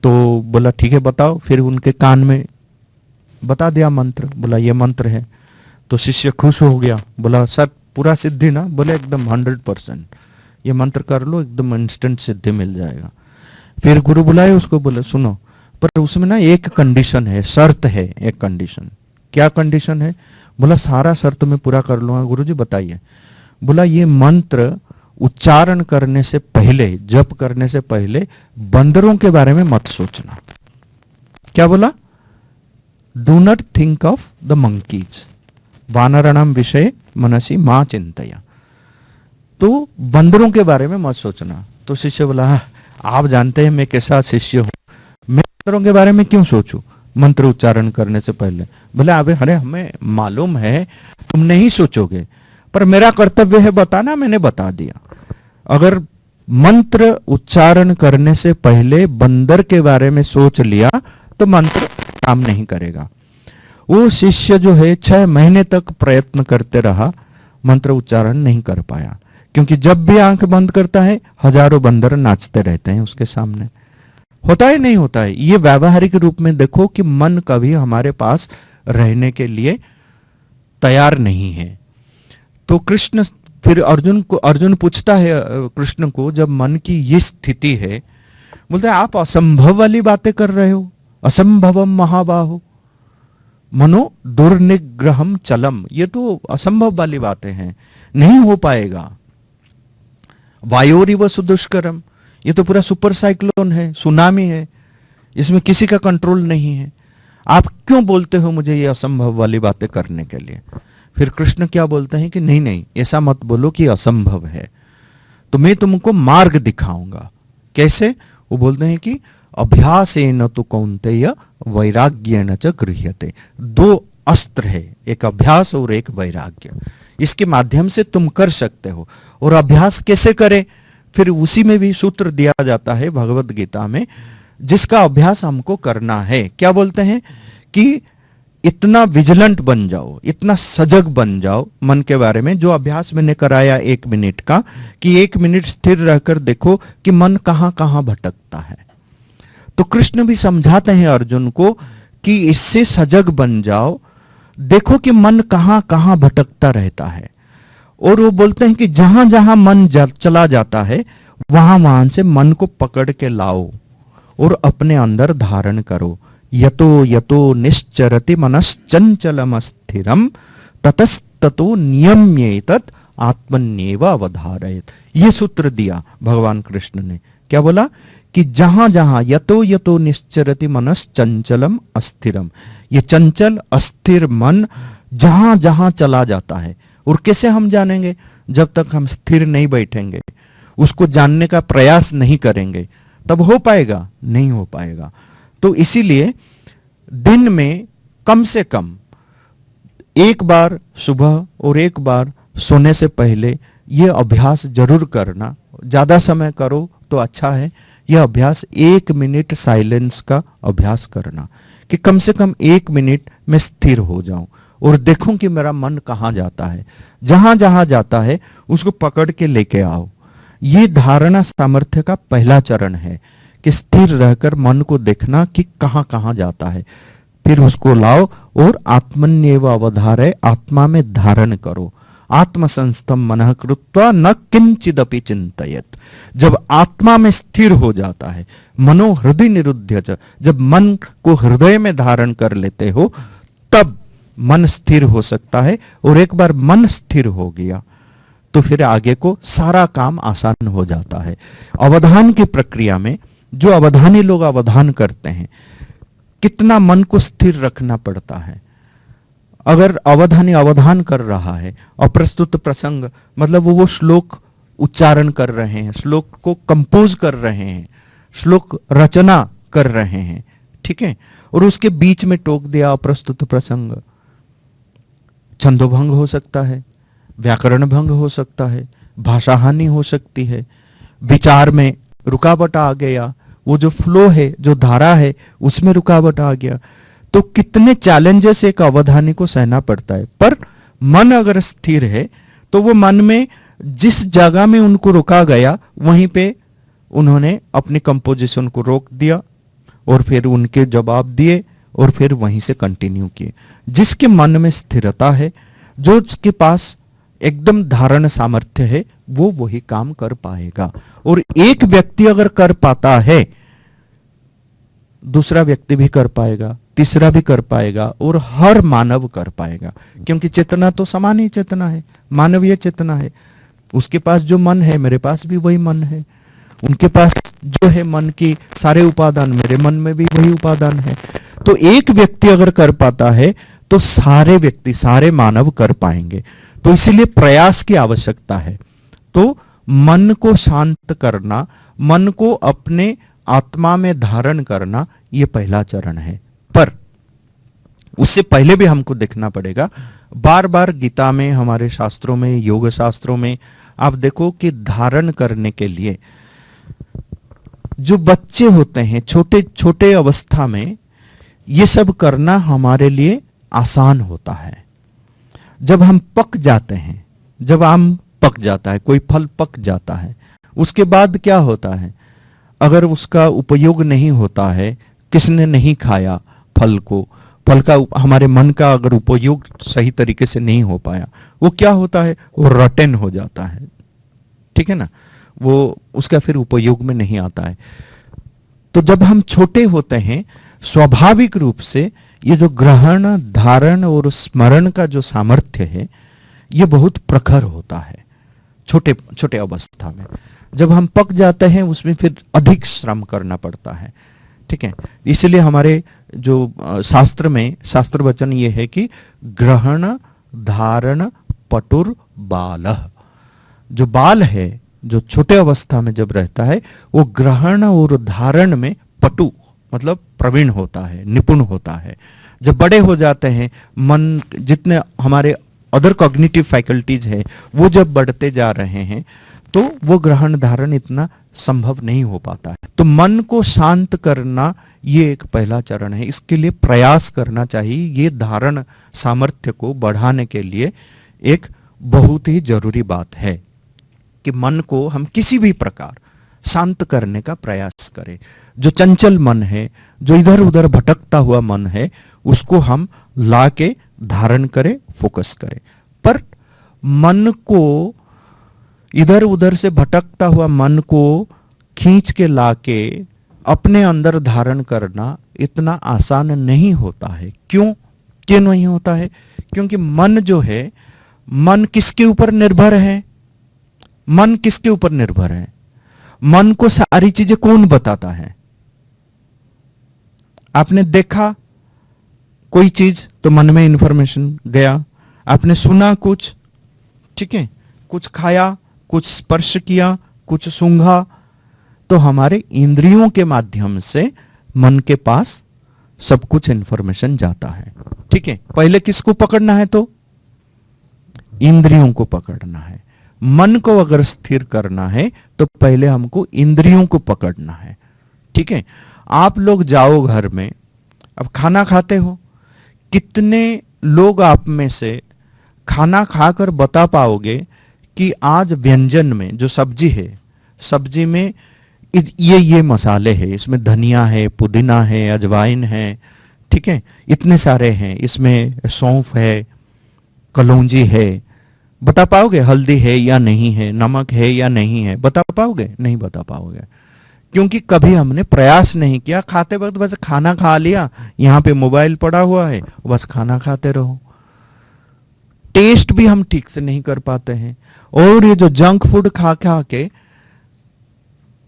तो बोला ठीक है बताओ। फिर उनके कान में बता दिया मंत्र, बोला ये मंत्र है। तो शिष्य खुश हो गया, बोला सर पूरा सिद्धि ना? बोले एकदम 100%, ये मंत्र कर लो, एकदम इंस्टेंट सिद्धि मिल जाएगा। फिर गुरु बुलाए उसको, बोले सुनो पर उसमें ना एक कंडीशन है, शर्त है एक कंडीशन। क्या कंडीशन है? बोला सारा शर्त मैं पूरा कर लूंगा। गुरुजी बताइए। बोला ये मंत्र उच्चारण करने से पहले, जप करने से पहले बंदरों के बारे में मत सोचना। क्या बोला? Do not think of the monkeys, वानराणाम विषय मनसी मां चिंतया। तो बंदरों के बारे में मत सोचना। तो शिष्य बोला आप जानते हैं मैं कैसा शिष्य हूं, मैं बंदरों के बारे में क्यों सोचूं? मंत्र उच्चारण करने से पहले। बोले अरे हमें मालूम है तुम नहीं सोचोगे, पर मेरा कर्तव्य है बताना, मैंने बता दिया। अगर मंत्र उच्चारण करने से पहले बंदर के बारे में सोच लिया तो मंत्र काम नहीं करेगा। वो शिष्य जो है 6 महीने तक प्रयत्न करते रहा, मंत्र उच्चारण नहीं कर पाया, क्योंकि जब भी आंख बंद करता है हजारों बंदर नाचते रहते हैं उसके सामने। होता है नहीं होता है? ये व्यावहारिक रूप में देखो कि मन कभी हमारे पास रहने के लिए तैयार नहीं है। तो कृष्ण फिर अर्जुन पूछता है कृष्ण को, जब मन की ये स्थिति है, बोलते हैं आप असंभव वाली बातें कर रहे हो, असंभवम महाबाहो मनो दुर्निग्रहम चलम, ये तो असंभव वाली बातें हैं, नहीं हो पाएगा। वायोरिव सुदुष्करम, ये तो पूरा सुपर साइक्लोन है, सुनामी है, इसमें किसी का कंट्रोल नहीं है, आप क्यों बोलते हो मुझे ये असंभव वाली बातें करने के लिए? फिर कृष्ण क्या बोलते हैं कि नहीं नहीं, ऐसा मत बोलो कि असंभव है, तो मैं तुमको मार्ग दिखाऊंगा। कैसे? वो बोलते हैं कि अभ्यासेन तु कौन्तेय वैराग्येन च गृह्यते। 2 अस्त्र है, एक अभ्यास और एक वैराग्य, इसके माध्यम से तुम कर सकते हो। और अभ्यास कैसे करें? फिर उसी में भी सूत्र दिया जाता है भगवत गीता में, जिसका अभ्यास हमको करना है। क्या बोलते हैं कि इतना विजिलेंट बन जाओ, इतना सजग बन जाओ मन के बारे में, जो अभ्यास मैंने कराया 1 मिनट का, कि 1 मिनट स्थिर रहकर देखो कि मन कहां कहां भटकता है। तो कृष्ण भी समझाते हैं अर्जुन को कि इससे सजग बन जाओ, देखो कि मन कहां कहां भटकता रहता है। और वो बोलते हैं कि जहां जहां मन चला जाता है वहां वहां से मन को पकड़ के लाओ और अपने अंदर धारण करो। यतो यतो निश्चरति मनश्चंचलम स्थिरम ततस्ततो नियम्येतत् आत्मन्येव अवधारयेत्। ये सूत्र दिया भगवान कृष्ण ने। क्या बोला कि जहां जहां यतो यतो निश्चरति मनश्चंचलम अस्थिरम, ये चंचल अस्थिर मन जहां जहां चला जाता है। और कैसे हम जानेंगे? जब तक हम स्थिर नहीं बैठेंगे, उसको जानने का प्रयास नहीं करेंगे, तब हो पाएगा? नहीं हो पाएगा। तो इसीलिए दिन में कम से कम 1 बार सुबह और 1 बार सोने से पहले यह अभ्यास जरूर करना। ज्यादा समय करो तो अच्छा है। यह अभ्यास 1 मिनट साइलेंस का अभ्यास करना, कि कम से कम 1 मिनट में स्थिर हो जाऊं और देखूं कि मेरा मन कहां जाता है। जहां जहां जाता है उसको पकड़ के लेके आओ। ये धारणा सामर्थ्य का पहला चरण है, कि स्थिर रहकर मन को देखना कि कहां कहां जाता है। फिर उसको लाओ और आत्मन्येव अवधारय, आत्मा में धारण करो। आत्मसंस्थम मनः कृत्वा न किंचिदपि चिंतयेत्। जब आत्मा में स्थिर हो जाता है, मनो हृदय निरुध्य च, जब मन को हृदय में धारण कर लेते हो, तब मन स्थिर हो सकता है। और एक बार मन स्थिर हो गया तो फिर आगे को सारा काम आसान हो जाता है। अवधान की प्रक्रिया में जो अवधानी लोग अवधान करते हैं, कितना मन को स्थिर रखना पड़ता है। अगर अवधानी अवधान कर रहा है, अप्रस्तुत प्रसंग मतलब वो श्लोक उच्चारण कर रहे हैं, श्लोक को कंपोज कर रहे हैं, श्लोक रचना कर रहे हैं, ठीक है, और उसके बीच में टोक दिया अप्रस्तुत प्रसंग, छंदोभंग हो सकता है, व्याकरण भंग हो सकता है, भाषा हानि हो सकती है, विचार में रुकावट आ गया, वो जो फ्लो है, जो धारा है, उसमें रुकावट आ गया, तो कितने चैलेंजेस एक अवधानी को सहना पड़ता है। पर मन अगर स्थिर है तो वो मन में जिस जगह में उनको रुका गया वहीं पे उन्होंने अपनी कंपोजिशन को रोक दिया और फिर उनके जवाब दिए और फिर वहीं से कंटिन्यू किए। जिसके मन में स्थिरता है, जो उसके पास एकदम धारण सामर्थ्य है, वो वही काम कर पाएगा। और एक व्यक्ति अगर कर पाता है, दूसरा व्यक्ति भी कर पाएगा, तीसरा भी कर पाएगा और हर मानव कर पाएगा, क्योंकि चेतना तो समान ही चेतना है, मानवीय चेतना है। उसके पास जो मन है, मेरे पास भी वही मन है, उनके पास जो है मन की सारे उपादान, मेरे मन में भी वही उपादान है। तो एक व्यक्ति अगर कर पाता है तो सारे व्यक्ति, सारे मानव कर पाएंगे। तो इसीलिए प्रयास की आवश्यकता है। तो मन को शांत करना, मन को अपने आत्मा में धारण करना, यह पहला चरण है। पर उससे पहले भी हमको देखना पड़ेगा। बार बार गीता में, हमारे शास्त्रों में, योग शास्त्रों में आप देखो कि धारण करने के लिए जो बच्चे होते हैं छोटे छोटे अवस्था में, ये सब करना हमारे लिए आसान होता है। जब हम पक जाते हैं, जब आम पक जाता है, कोई फल पक जाता है, उसके बाद क्या होता है, अगर उसका उपयोग नहीं होता है, किसने नहीं खाया फल को, फल का हमारे मन का अगर उपयोग सही तरीके से नहीं हो पाया, वो क्या होता है, वो रटन हो जाता है, ठीक है ना, वो उसका फिर उपयोग में नहीं आता है। तो जब हम छोटे होते हैं, स्वाभाविक रूप से ये जो ग्रहण, धारण और स्मरण का जो सामर्थ्य है, ये बहुत प्रखर होता है छोटे छोटे अवस्था में। जब हम पक जाते हैं, उसमें फिर अधिक श्रम करना पड़ता है, ठीक है। इसलिए हमारे जो शास्त्र में, शास्त्र वचन ये है कि ग्रहण धारण पटुर बालः, जो बाल है, जो छोटे अवस्था में जब रहता है, वो ग्रहण और धारण में पटु मतलब प्रवीण होता है, निपुण होता है। जब बड़े हो जाते हैं, मन, जितने हमारे अदर कॉग्निटिव फैकल्टीज है, वो जब बढ़ते जा रहे हैं, तो वो ग्रहण धारण इतना संभव नहीं हो पाता है। तो मन को शांत करना ये एक पहला चरण है। इसके लिए प्रयास करना चाहिए। ये धारण सामर्थ्य को बढ़ाने के लिए एक बहुत ही जरूरी बात है कि मन को हम किसी भी प्रकार शांत करने का प्रयास करें। जो चंचल मन है, जो इधर उधर भटकता हुआ मन है, उसको हम ला के धारण करें, फोकस करें। पर मन को, इधर उधर से भटकता हुआ मन को खींच के लाके अपने अंदर धारण करना इतना आसान नहीं होता है। क्यों नहीं होता है? क्योंकि मन जो है, मन किसके ऊपर निर्भर है? मन किसके ऊपर निर्भर है? मन को सारी चीजें कौन बताता है? आपने देखा कोई चीज तो मन में इंफॉर्मेशन गया, आपने सुना कुछ, ठीक है, कुछ खाया, कुछ स्पर्श किया, कुछ सूंघा, तो हमारे इंद्रियों के माध्यम से मन के पास सब कुछ इंफॉर्मेशन जाता है, ठीक है। पहले किसको पकड़ना है? तो इंद्रियों को पकड़ना है। मन को अगर स्थिर करना है तो पहले हमको इंद्रियों को पकड़ना है, ठीक है। आप लोग जाओ घर में, अब खाना खाते हो, कितने लोग आप में से खाना खाकर बता पाओगे कि आज व्यंजन में जो सब्जी है, सब्जी में ये मसाले हैं, इसमें धनिया है, पुदीना है, अजवाइन है, ठीक है, इतने सारे हैं, इसमें सौंफ है, कलौंजी है, बता पाओगे? हल्दी है या नहीं है, नमक है या नहीं है, बता पाओगे? नहीं बता पाओगे, क्योंकि कभी हमने प्रयास नहीं किया। खाते वक्त बस खाना खा लिया, यहां पे मोबाइल पड़ा हुआ है, बस खाना खाते रहो। टेस्ट भी हम ठीक से नहीं कर पाते हैं। और ये जो जंक फूड खा खा के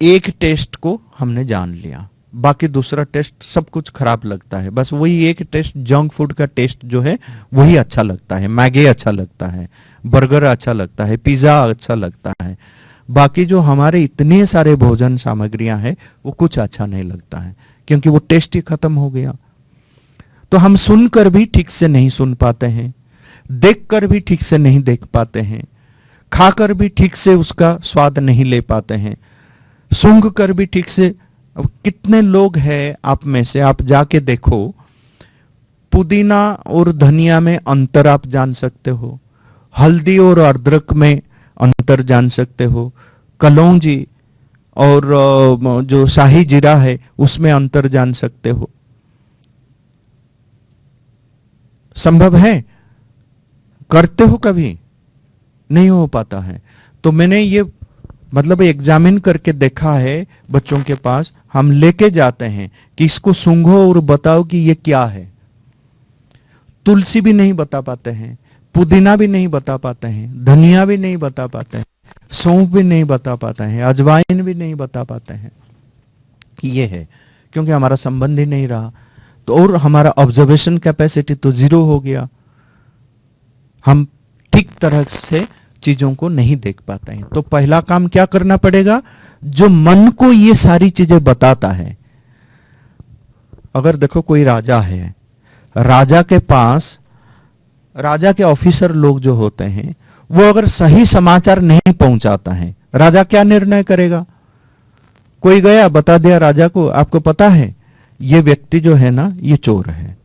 एक टेस्ट को हमने जान लिया, बाकी दूसरा टेस्ट सब कुछ खराब लगता है। बस वही एक टेस्ट, जंक फूड का टेस्ट जो है वही अच्छा लगता है। मैगी अच्छा लगता है, बर्गर अच्छा लगता है, पिज्जा अच्छा लगता है, बाकी जो हमारे इतने सारे भोजन सामग्रियां हैं वो कुछ अच्छा नहीं लगता है, क्योंकि वो टेस्ट ही खत्म हो गया। तो हम सुनकर भी ठीक से नहीं सुन पाते हैं, देखकर भी ठीक से नहीं देख पाते हैं, खाकर भी ठीक से उसका स्वाद नहीं ले पाते हैं, सूंघ कर भी ठीक से। अब कितने लोग हैं आप में से, आप जाके देखो, पुदीना और धनिया में अंतर आप जान सकते हो, हल्दी और अदरक में अंतर जान सकते हो, कलौंजी और जो शाही जीरा है उसमें अंतर जान सकते हो। संभव है? करते हो कभी? नहीं हो पाता है। तो मैंने ये मतलब एग्जामिन करके देखा है बच्चों के पास, हम लेके जाते हैं कि इसको सूंघो और बताओ कि ये क्या है। तुलसी भी नहीं बता पाते हैं, पुदीना भी नहीं बता पाते हैं, धनिया भी नहीं बता पाते हैं, सौंफ भी नहीं बता पाते हैं, अजवाइन भी नहीं बता पाते हैं कि ये है, क्योंकि हमारा संबंध ही नहीं रहा। तो और हमारा ऑब्जर्वेशन कैपेसिटी तो जीरो हो गया, हम ठीक तरह से चीजों को नहीं देख पाते हैं। तो पहला काम क्या करना पड़ेगा? जो मन को ये सारी चीजें बताता है, अगर देखो कोई राजा है, राजा के पास, राजा के ऑफिसर लोग जो होते हैं, वो अगर सही समाचार नहीं पहुंचाता है, राजा क्या निर्णय करेगा? कोई गया बता दिया राजा को, आपको पता है ये व्यक्ति जो है ना ये चोर है,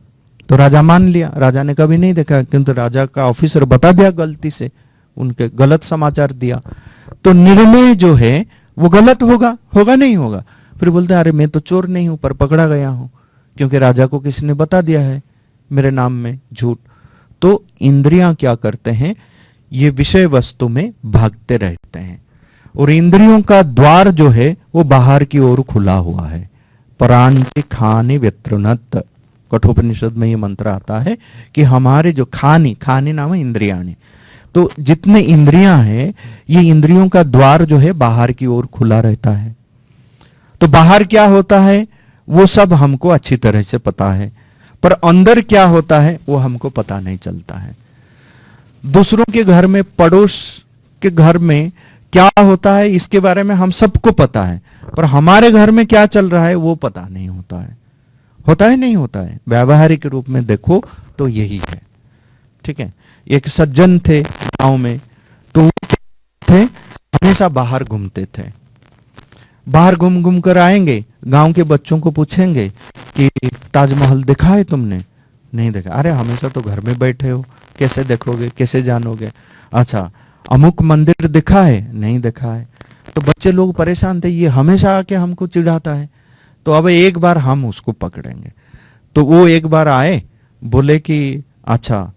तो राजा मान लिया। राजा ने कभी नहीं देखा, किंतु राजा का ऑफिसर बता दिया गलती से, उनके गलत समाचार दिया, तो निर्णय जो है वो गलत होगा, होगा नहीं होगा? फिर बोलते हैं अरे मैं तो चोर नहीं हूं पर पकड़ा गया हूं, क्योंकि राजा को किसी ने बता दिया है मेरे नाम में झूठ। तो इंद्रियां क्या करते हैं, ये विषय वस्तु में भागते रहते हैं, और इंद्रियों का द्वार जो है वो बाहर की ओर खुला हुआ है। परांति खाने व्यत्रुनत, कठोपनिषद में ये मंत्र आता है कि हमारे जो खाने नाम है इंद्रियां, तो जितने इंद्रियां हैं ये इंद्रियों का द्वार जो है बाहर की ओर खुला रहता है। तो बाहर क्या होता है वो सब हमको अच्छी तरह से पता है, पर अंदर क्या होता है वो हमको पता नहीं चलता है। दूसरों के घर में, पड़ोस के घर में क्या होता है इसके बारे में हम सबको पता है, पर हमारे घर में क्या चल रहा है वो पता नहीं होता है। होता है नहीं होता है? व्यावहारिक रूप में देखो तो यही है। ठीक है, एक सज्जन थे गांव में, तो वो थे हमेशा बाहर घूमते थे। बाहर घूम घूम कर आएंगे, गांव के बच्चों को पूछेंगे कि ताजमहल देखा है तुमने? नहीं देखा। अरे हमेशा तो घर में बैठे हो, कैसे देखोगे, कैसे जानोगे? अच्छा, अमुक मंदिर देखा है? नहीं देखा है। तो बच्चे लोग परेशान थे, ये हमेशा आके हमको चिढ़ाता है, तो अब एक बार हम उसको पकड़ेंगे। तो वो एक बार आए, बोले कि अच्छा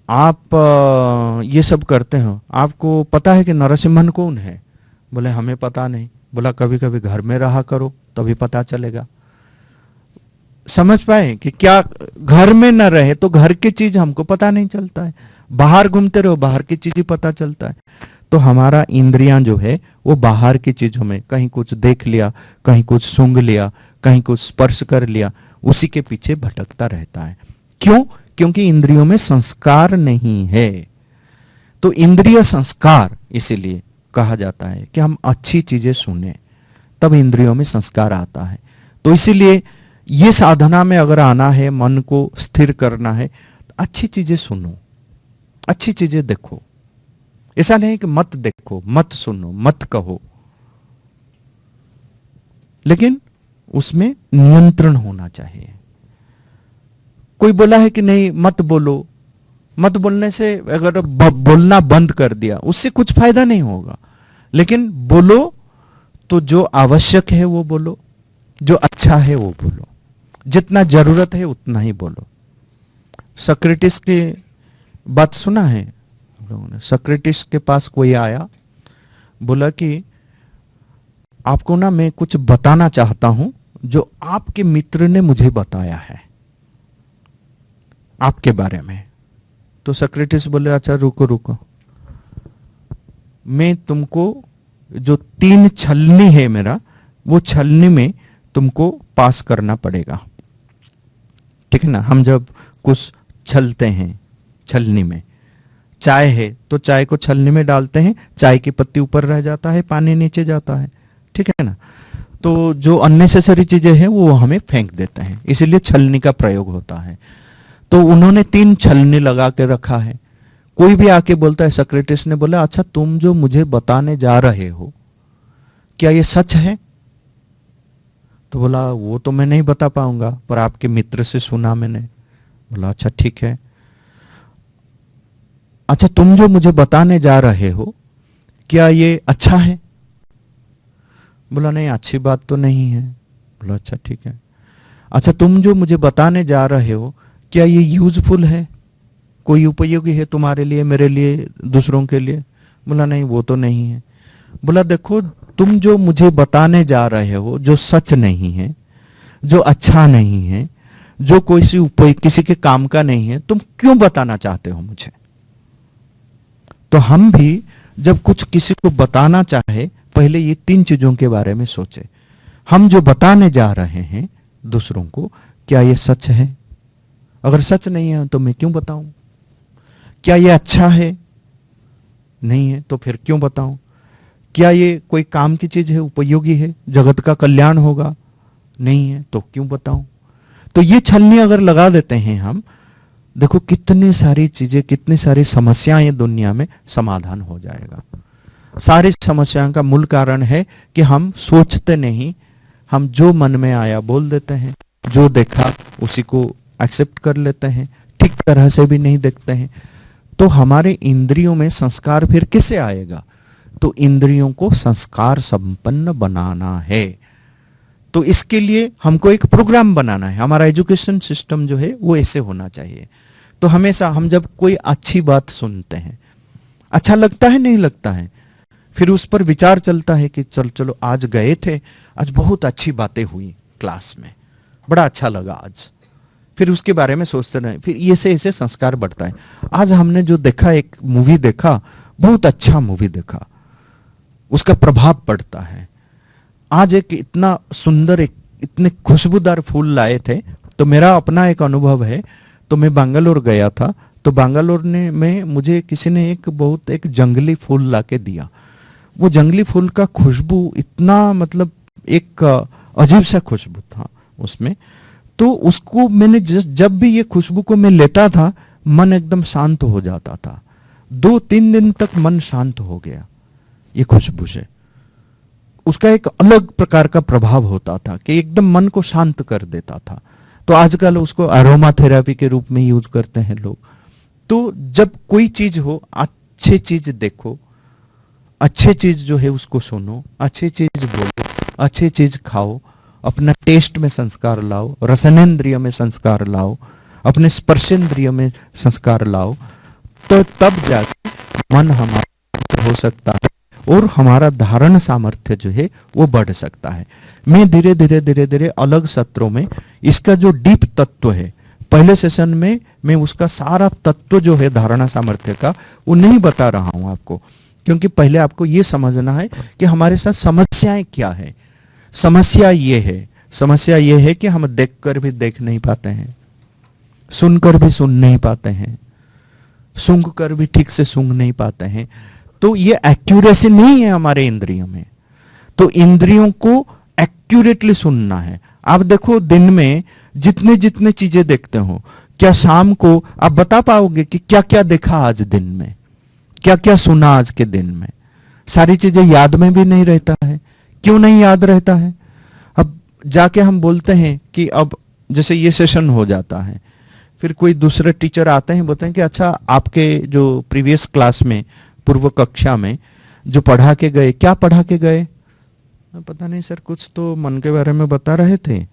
आप ये सब करते हो, आपको पता है कि नरसिम्हन कौन है? बोले हमें पता नहीं। बोला कभी कभी घर में रहा करो तभी पता चलेगा। समझ पाए कि क्या, घर में न रहे तो घर की चीज हमको पता नहीं चलता है, बाहर घूमते रहो बाहर की चीज ही पता चलता है। तो हमारा इंद्रियां जो है वो बाहर की चीजों में, कहीं कुछ देख लिया, कहीं कुछ सूंघ लिया, कहीं कुछ स्पर्श कर लिया, उसी के पीछे भटकता रहता है। क्यों? क्योंकि इंद्रियों में संस्कार नहीं है। तो इंद्रिय संस्कार इसीलिए कहा जाता है कि हम अच्छी चीजें सुने, तब इंद्रियों में संस्कार आता है। तो इसीलिए ये साधना में अगर आना है, मन को स्थिर करना है, तो अच्छी चीजें सुनो, अच्छी चीजें देखो। ऐसा नहीं कि मत देखो, मत सुनो, मत कहो, लेकिन उसमें नियंत्रण होना चाहिए। कोई बोला है कि नहीं मत बोलो, मत बोलने से अगर बोलना बंद कर दिया उससे कुछ फायदा नहीं होगा, लेकिन बोलो तो जो आवश्यक है वो बोलो, जो अच्छा है वो बोलो, जितना जरूरत है उतना ही बोलो। सोक्रेटिस की बात सुना है लोगों ने? सोक्रेटिस के पास कोई आया, बोला कि आपको ना मैं कुछ बताना चाहता हूं जो आपके मित्र ने मुझे बताया है आपके बारे में। तो सोक्रेटिस बोले अच्छा रुको रुको, मैं तुमको जो 3 छलनी है मेरा, वो छलनी में तुमको पास करना पड़ेगा। ठीक है ना? हम जब कुछ छलते हैं, छलनी में चाय है तो चाय को छलनी में डालते हैं, चाय की पत्ती ऊपर रह जाता है, पानी नीचे जाता है। ठीक है ना? तो जो अननेसेसरी चीजें हैं वो हमें फेंक देते हैं, इसीलिए छलनी का प्रयोग होता है। तो उन्होंने 3 छलनी लगा के रखा है। कोई भी आके बोलता है, सोक्रेटिस ने बोला अच्छा तुम जो मुझे बताने जा रहे हो क्या ये सच है? तो बोला वो तो मैं नहीं बता पाऊंगा, पर आपके मित्र से सुना मैंने। बोला अच्छा ठीक है। अच्छा तुम जो मुझे बताने जा रहे हो क्या ये अच्छा है? बोला नहीं अच्छी बात तो नहीं है। बोला अच्छा ठीक है। अच्छा तुम जो मुझे बताने जा रहे हो क्या ये यूजफुल है, कोई उपयोगी है तुम्हारे लिए, मेरे लिए, दूसरों के लिए? बोला नहीं वो तो नहीं है। बोला देखो तुम जो मुझे बताने जा रहे हो जो सच नहीं है, जो अच्छा नहीं है, जो किसी के काम का नहीं है, तुम क्यों बताना चाहते हो मुझे? तो हम भी जब कुछ किसी को बताना चाहे पहले ये 3 चीजों के बारे में सोचे। हम जो बताने जा रहे हैं दूसरों को क्या ये सच है? अगर सच नहीं है तो मैं क्यों बताऊं? क्या ये अच्छा है? नहीं है तो फिर क्यों बताऊं? क्या ये कोई काम की चीज है, उपयोगी है, जगत का कल्याण होगा? नहीं है तो क्यों बताऊं? तो ये छलनी अगर लगा देते हैं हम, देखो कितनी सारी चीजें, कितनी सारी समस्याएं दुनिया में समाधान हो जाएगा। सारी समस्याओं का मूल कारण है कि हम सोचते नहीं, हम जो मन में आया बोल देते हैं, जो देखा उसी को एक्सेप्ट कर लेते हैं, ठीक तरह से भी नहीं देखते हैं। तो हमारे इंद्रियों में संस्कार फिर किससे आएगा? तो इंद्रियों को संस्कार संपन्न बनाना है। तो इसके लिए हमको एक प्रोग्राम बनाना है। हमारा एजुकेशन सिस्टम जो है वो ऐसे होना चाहिए। तो हमेशा हम जब कोई अच्छी बात सुनते हैं, अच्छा लगता है नहीं लगता है, फिर उस पर विचार चलता है कि चलो आज गए थे, आज बहुत अच्छी बातें हुई क्लास में, बड़ा अच्छा लगा आज, फिर उसके बारे में सोचते रहे, फिर ये से ऐसे संस्कार बढ़ता है। आज हमने जो देखा, एक मूवी देखा, बहुत अच्छा मूवी देखा, उसका प्रभाव पड़ता है। आज एक इतना सुंदर, एक इतने खुशबूदार फूल लाए थे, तो मेरा अपना एक अनुभव है। तो मैं बैंगलोर गया था, तो बैंगलोर में मुझे किसी ने एक जंगली फूल लाके दिया। वो जंगली फूल का खुशबू इतना, मतलब एक अजीब सा खुशबू था उसमें। तो उसको मैंने जब भी ये खुशबू को मैं लेता था, मन एकदम शांत हो जाता था। 2-3 दिन तक मन शांत हो गया ये खुशबू से। उसका एक अलग प्रकार का प्रभाव होता था कि एकदम मन को शांत कर देता था। तो आजकल उसको अरोमा थेरेपी के रूप में यूज करते हैं लोग। तो जब कोई चीज हो, अच्छी चीज देखो, अच्छी चीज जो है उसको सुनो, अच्छी चीज बोलो, अच्छी चीज खाओ, अपना टेस्ट में संस्कार लाओ, रसनेन्द्रिय में संस्कार लाओ, अपने स्पर्शेंद्रिय में संस्कार लाओ, तो तब जाके मन हमारा हो सकता है और हमारा धारण सामर्थ्य जो है वो बढ़ सकता है। मैं धीरे धीरे अलग सत्रों में इसका जो डीप तत्व है, पहले सेशन में मैं उसका सारा तत्व जो है धारणा सामर्थ्य का, वो नहीं बता रहा हूं आपको, क्योंकि पहले आपको ये समझना है कि हमारे साथ समस्याएं क्या है। समस्या ये है कि हम देखकर भी देख नहीं पाते हैं, सुनकर भी सुन नहीं पाते हैं, सूंघ कर भी ठीक से सूंघ नहीं पाते हैं। तो ये एक्यूरेसी नहीं है हमारे इंद्रियों में। तो इंद्रियों को एक्यूरेटली सुनना है। आप देखो, दिन में जितने चीजें देखते हो, क्या शाम को आप बता पाओगे कि क्या क्या देखा आज दिन में, क्या क्या सुना आज के दिन में? सारी चीजें याद में भी नहीं रहता है। क्यों नहीं याद रहता है? अब जाके हम बोलते हैं कि अब जैसे ये सेशन हो जाता है, फिर कोई दूसरे टीचर आते हैं, बोलते हैं कि अच्छा आपके जो प्रीवियस क्लास में, पूर्व कक्षा में जो पढ़ा के गए, क्या पढ़ा के गए? पता नहीं सर, कुछ तो मन के बारे में बता रहे थे।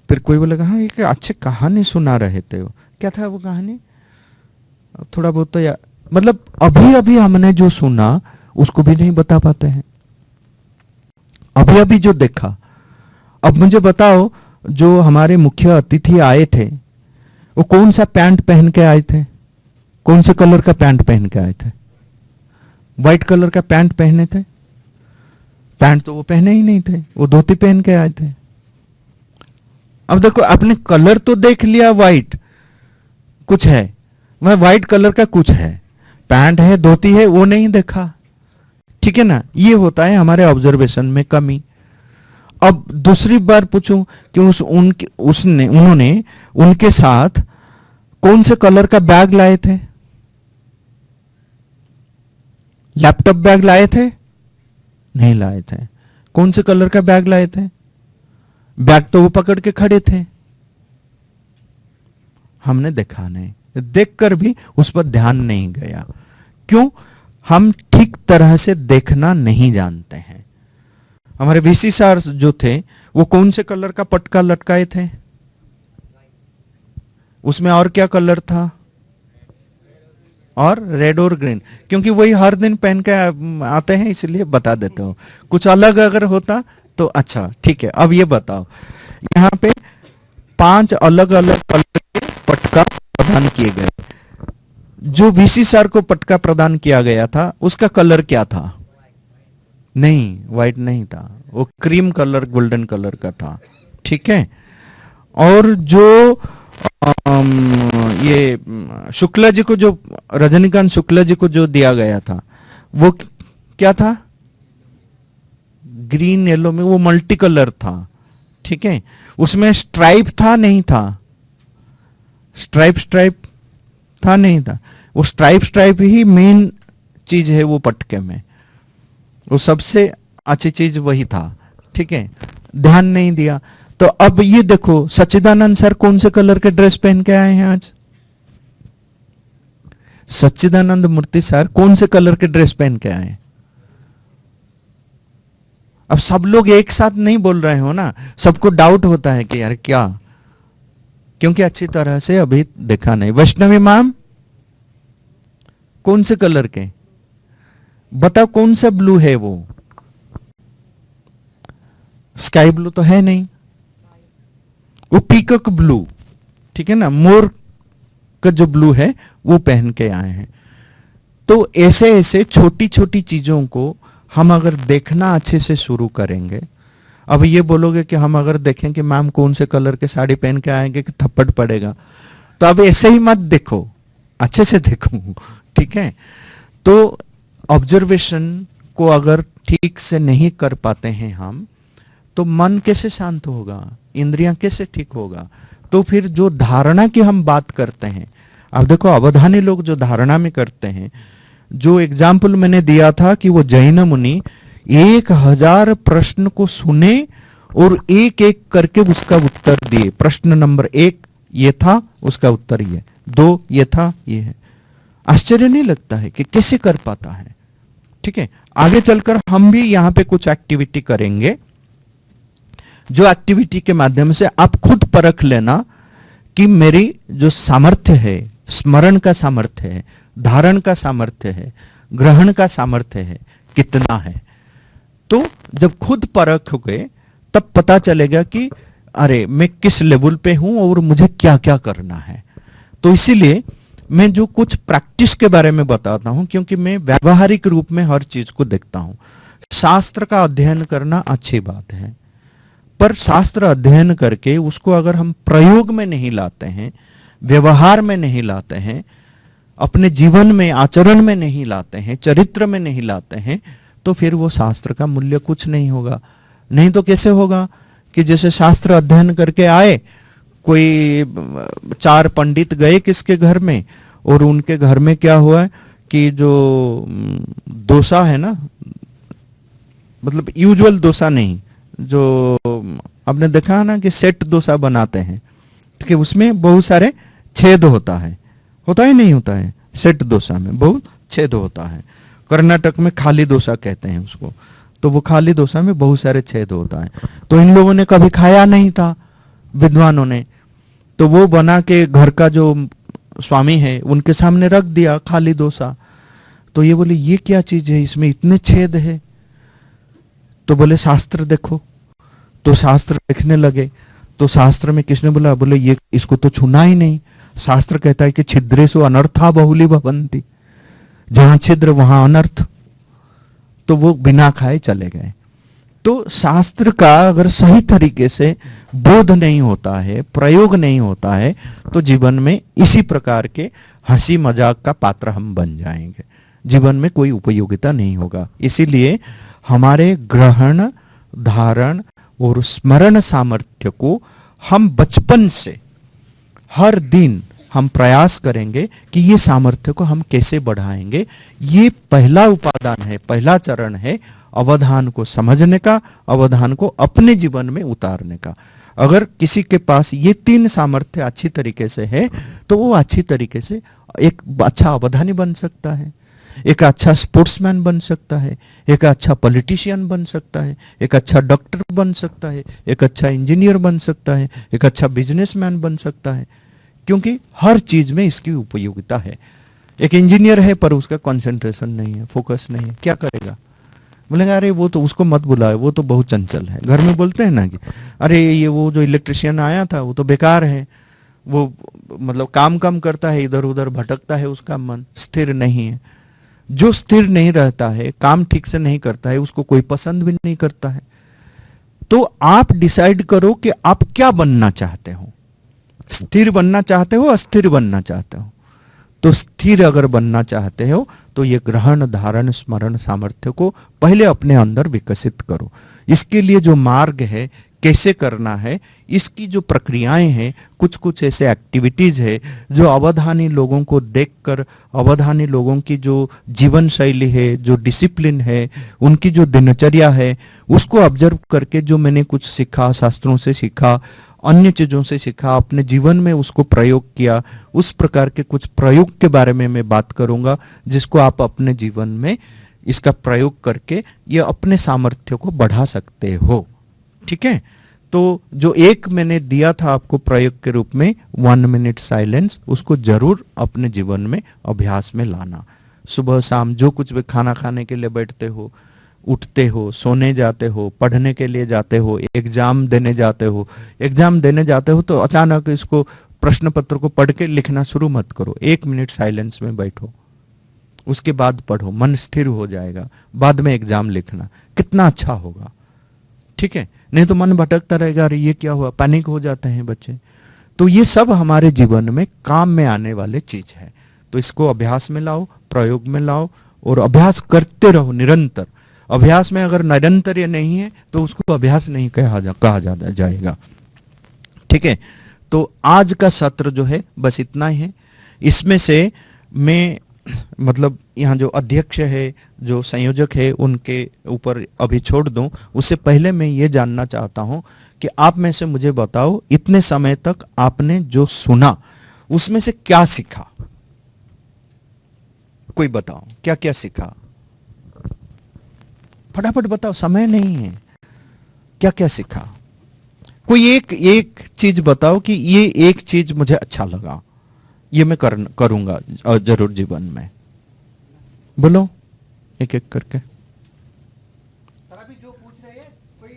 फिर कोई बोलेगा हाँ ये अच्छे कहानी सुना रहे थे। वो क्या था वो कहानी? थोड़ा बहुत तो मतलब अभी हमने जो सुना उसको भी नहीं बता पाते हैं, अभी जो देखा। अब मुझे बताओ, जो हमारे मुख्य अतिथि आए थे वो कौन सा पैंट पहन के आए थे? कौन से कलर का पैंट पहन के आए थे? व्हाइट कलर का पैंट पहने थे? पैंट तो वो पहने ही नहीं थे, वो धोती पहन के आए थे। अब देखो, आपने कलर तो देख लिया, व्हाइट कुछ है, वह व्हाइट कलर का कुछ है, पैंट है, धोती है, वो नहीं देखा। ठीक है ना? ये होता है हमारे ऑब्जर्वेशन में कमी। अब दूसरी बार पूछूं कि उन्होंने उनके साथ कौन से कलर का बैग लाए थे? लैपटॉप बैग लाए थे? नहीं लाए थे। कौन से कलर का बैग लाए थे? बैग तो वो पकड़ के खड़े थे, हमने देखा नहीं, देखकर भी उस पर ध्यान नहीं गया। क्यों? हम ठीक तरह से देखना नहीं जानते हैं। हमारे वीसी सर जो थे वो कौन से कलर का पटका लटकाए थे? उसमें और क्या कलर था? और रेड और ग्रीन, क्योंकि वही हर दिन पहन के आते हैं इसलिए बता देते हो। कुछ अलग अगर होता तो अच्छा ठीक है। अब ये बताओ, यहाँ पे 5 अलग अलग कलर के पटका प्रदान किए गए। जो वीसी सर को पटका प्रदान किया गया था उसका कलर क्या था? नहीं, व्हाइट नहीं था, वो क्रीम कलर, गोल्डन कलर का था। ठीक है। और जो ये शुक्ला जी को, जो रजनीकांत शुक्ला जी को जो दिया गया था, वो क्या था? ग्रीन येलो में, वो मल्टी कलर था। ठीक है, उसमें स्ट्राइप था नहीं था, स्ट्राइप था नहीं था, वो स्ट्राइप ही मेन चीज है वो पटके में, वो सबसे अच्छी चीज वही था, ठीक है, ध्यान नहीं दिया। तो अब ये देखो सच्चिदानंद सर कौन से कलर के ड्रेस पहन के आए हैं आज, सच्चिदानंद मूर्ति सर कौन से कलर के ड्रेस पहन के आए हैं? अब सब लोग एक साथ नहीं बोल रहे हो ना, सबको डाउट होता है कि यार क्या, क्योंकि अच्छी तरह से अभी देखा नहीं। वैष्णवी मैम कौन से कलर के, बताओ कौन सा ब्लू है वो, स्काई ब्लू तो है नहीं, वो पीकॉक ब्लू, ठीक है ना, मोर का जो ब्लू है वो पहन के आए हैं। तो ऐसे ऐसे छोटी छोटी चीजों को हम अगर देखना अच्छे से शुरू करेंगे, अब ये बोलोगे कि हम अगर देखें कि मैम कौन से कलर के साड़ी पहन के आएंगे कि थप्पड़ पड़ेगा, तो अब ऐसे ही मत देखो, अच्छे से देखो, ठीक है। तो ऑब्जर्वेशन को अगर ठीक से नहीं कर पाते हैं हम, तो मन कैसे शांत होगा, इंद्रियां कैसे ठीक होगा। तो फिर जो धारणा की हम बात करते हैं, अब देखो अवधानी लोग जो धारणा में करते हैं, जो एग्जाम्पल मैंने दिया था कि वो जैन मुनि 1000 प्रश्न को सुने और एक एक करके उसका उत्तर दिए। प्रश्न नंबर 1 ये था, उसका उत्तर ये, 2 ये था, ये है। आश्चर्य नहीं लगता है कि कैसे कर पाता है, ठीक है। आगे चलकर हम भी यहां पे कुछ एक्टिविटी करेंगे, जो एक्टिविटी के माध्यम से आप खुद परख लेना कि मेरी जो सामर्थ्य है, स्मरण का सामर्थ्य है, धारण का सामर्थ्य है, ग्रहण का सामर्थ्य है, कितना है। तो जब खुद परखोगे तब पता चलेगा कि अरे मैं किस लेवल पे हूं और मुझे क्या क्या करना है। तो इसीलिए मैं जो कुछ प्रैक्टिस के बारे में बताता हूं, क्योंकि मैं व्यावहारिक रूप में हर चीज को देखता हूं। शास्त्र का अध्ययन करना अच्छी बात है, पर शास्त्र अध्ययन करके उसको अगर हम प्रयोग में नहीं लाते हैं, व्यवहार में नहीं लाते हैं, अपने जीवन में आचरण में नहीं लाते हैं, चरित्र में नहीं लाते हैं, तो फिर वो शास्त्र का मूल्य कुछ नहीं होगा। नहीं तो कैसे होगा कि जैसे शास्त्र अध्ययन करके आए, कोई 4 पंडित गए किसके घर में, और उनके घर में क्या हुआ कि जो डोसा है ना, मतलब यूजुअल डोसा नहीं, जो आपने देखा ना कि सेट डोसा बनाते हैं, ठीक है, उसमें बहुत सारे छेद होता है ही नहीं होता है, सेट डोसा में बहुत छेद होता है। कर्नाटक में खाली डोसा कहते हैं उसको, तो वो खाली डोसा में बहुत सारे छेद होता है। तो इन लोगों ने कभी खाया नहीं था, विद्वानों ने, तो वो बना के घर का जो स्वामी है उनके सामने रख दिया खाली डोसा। तो ये बोले ये क्या चीज है, इसमें इतने छेद है। तो बोले शास्त्र देखो। तो शास्त्र देखने लगे, तो शास्त्र में किसने बोला, बोले ये इसको तो छूना ही नहीं। शास्त्र कहता है कि छिद्रेषु अनर्था बहुली भवन्ति, जहां छिद्र वहां अनर्थ। तो वो बिना खाए चले गए। तो शास्त्र का अगर सही तरीके से बोध नहीं होता है, प्रयोग नहीं होता है, तो जीवन में इसी प्रकार के हंसी मजाक का पात्र हम बन जाएंगे, जीवन में कोई उपयोगिता नहीं होगा। इसीलिए हमारे ग्रहण, धारण और स्मरण सामर्थ्य को हम बचपन से हर दिन हम प्रयास करेंगे कि ये सामर्थ्य को हम कैसे बढ़ाएंगे। ये पहला उपादान है, पहला चरण है अवधान को समझने का, अवधान को अपने जीवन में उतारने का। अगर किसी के पास ये 3 सामर्थ्य अच्छी तरीके से है, तो वो अच्छी तरीके से एक अच्छा अवधानी बन सकता है, एक अच्छा स्पोर्ट्समैन बन सकता है, एक अच्छा पॉलिटिशियन बन सकता है, एक अच्छा डॉक्टर बन सकता है, एक अच्छा इंजीनियर बन सकता है, एक अच्छा बिजनेसमैन बन सकता है, क्योंकि हर चीज में इसकी उपयोगिता है। एक इंजीनियर है पर उसका कंसंट्रेशन नहीं है, फोकस नहीं है, क्या करेगा? बोलेंगे अरे वो तो उसको मत बुलाए, वो तो बहुत चंचल है। घर में बोलते हैं ना कि अरे ये वो जो इलेक्ट्रिशियन आया था वो तो बेकार है, वो मतलब काम कम करता है, इधर उधर भटकता है, उसका मन स्थिर नहीं है। जो स्थिर नहीं रहता है, काम ठीक से नहीं करता है, उसको कोई पसंद भी नहीं करता है। तो आप डिसाइड करो कि आप क्या बनना चाहते हो, स्थिर बनना चाहते हो, अस्थिर बनना चाहते हो। तो स्थिर अगर बनना चाहते हो तो ये ग्रहण, धारण, स्मरण सामर्थ्य को पहले अपने अंदर विकसित करो। इसके लिए जो मार्ग है कैसे करना है, इसकी जो प्रक्रियाएं हैं, कुछ कुछ ऐसे एक्टिविटीज है जो अवधानी लोगों को देखकर, अवधानी लोगों की जो जीवन शैली है, जो डिसिप्लिन है, उनकी जो दिनचर्या है, उसको ऑब्जर्व करके जो मैंने कुछ सीखा, शास्त्रों से सीखा, अन्य चीजों से सीखा, अपने जीवन में उसको प्रयोग किया, उस प्रकार के कुछ प्रयोग के बारे में मैं बात करूंगा, जिसको आप अपने जीवन में इसका प्रयोग करके ये अपने सामर्थ्य को बढ़ा सकते हो। ठीक है, तो जो एक मैंने दिया था आपको प्रयोग के रूप में 1 मिनट साइलेंस, उसको जरूर अपने जीवन में अभ्यास में लाना। सुबह शाम जो कुछ भी खाना खाने के लिए बैठते हो, उठते हो, सोने जाते हो, पढ़ने के लिए जाते हो, एग्जाम देने जाते हो, तो अचानक इसको प्रश्न पत्र को पढ़ के लिखना शुरू मत करो। 1 मिनट साइलेंस में बैठो, उसके बाद पढ़ो, मन स्थिर हो जाएगा, बाद में एग्जाम लिखना, कितना अच्छा होगा। ठीक है, नहीं तो मन भटकता रहेगा, अरे ये क्या हुआ, पैनिक हो जाते हैं बच्चे। तो ये सब हमारे जीवन में काम में आने वाले चीज है। तो इसको अभ्यास में लाओ, प्रयोग में लाओ और अभ्यास करते रहो निरंतर। अभ्यास में अगर निरंतर नहीं है तो उसको अभ्यास नहीं कहा जाएगा। ठीक है, तो आज का सत्र जो है बस इतना ही है। इसमें से मैं मतलब यहाँ जो अध्यक्ष है, जो संयोजक है, उनके ऊपर अभी छोड़ दूं। उससे पहले मैं ये जानना चाहता हूं कि आप में से मुझे बताओ, इतने समय तक आपने जो सुना उसमें से क्या सीखा? कोई बताओ क्या क्या सीखा, फटाफट बताओ, समय नहीं है। क्या क्या सीखा? कोई एक चीज बताओ कि ये एक चीज मुझे अच्छा लगा, ये मैं करूंगा जरूर जीवन में। बोलो एक एक करके। सर अभी जो पूछ रहे हैं कोई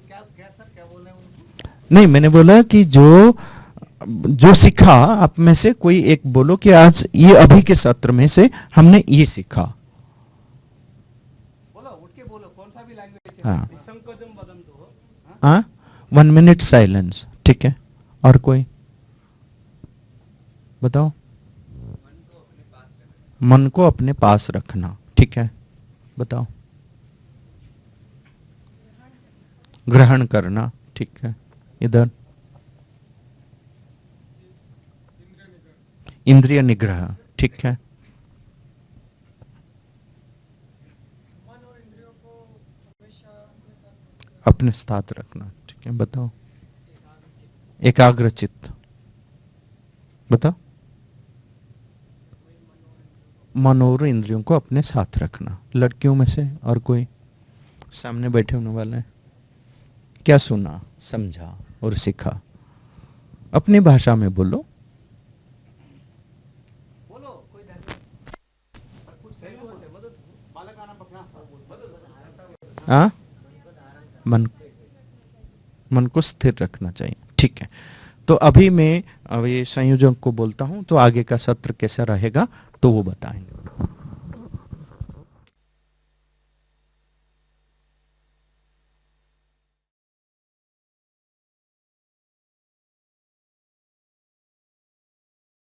क्या सर क्या बोल रहे हैं उनको? नहीं, मैंने बोला कि जो सीखा आप में से कोई एक बोलो कि आज ये अभी के सत्र में से हमने ये सीखा। बोलो, उठ के बोलो, कौन सा भी लैंग्वेज है। हाँ निसंकोचम वदन्तु। हाँ, 1 मिनट साइलेंस। ठीक है, और कोई बताओ। मन को अपने पास रखना। ठीक है, बताओ। ग्रहण करना। ठीक है, इधर इंद्रिय निग्रह। ठीक है, अपने साथ रखना। ठीक है, बताओ। एकाग्रचित्त। बताओ। मन और इंद्रियों को अपने साथ रखना। लड़कियों में से और कोई सामने बैठे होने वाले हैं? क्या सुना, समझा और सीखा? अपनी भाषा में बोलो। हाँ, मन को स्थिर रखना चाहिए। ठीक है, तो अभी मैं संयोजक को बोलता हूं, तो आगे का सत्र कैसा रहेगा तो वो बताएंगे।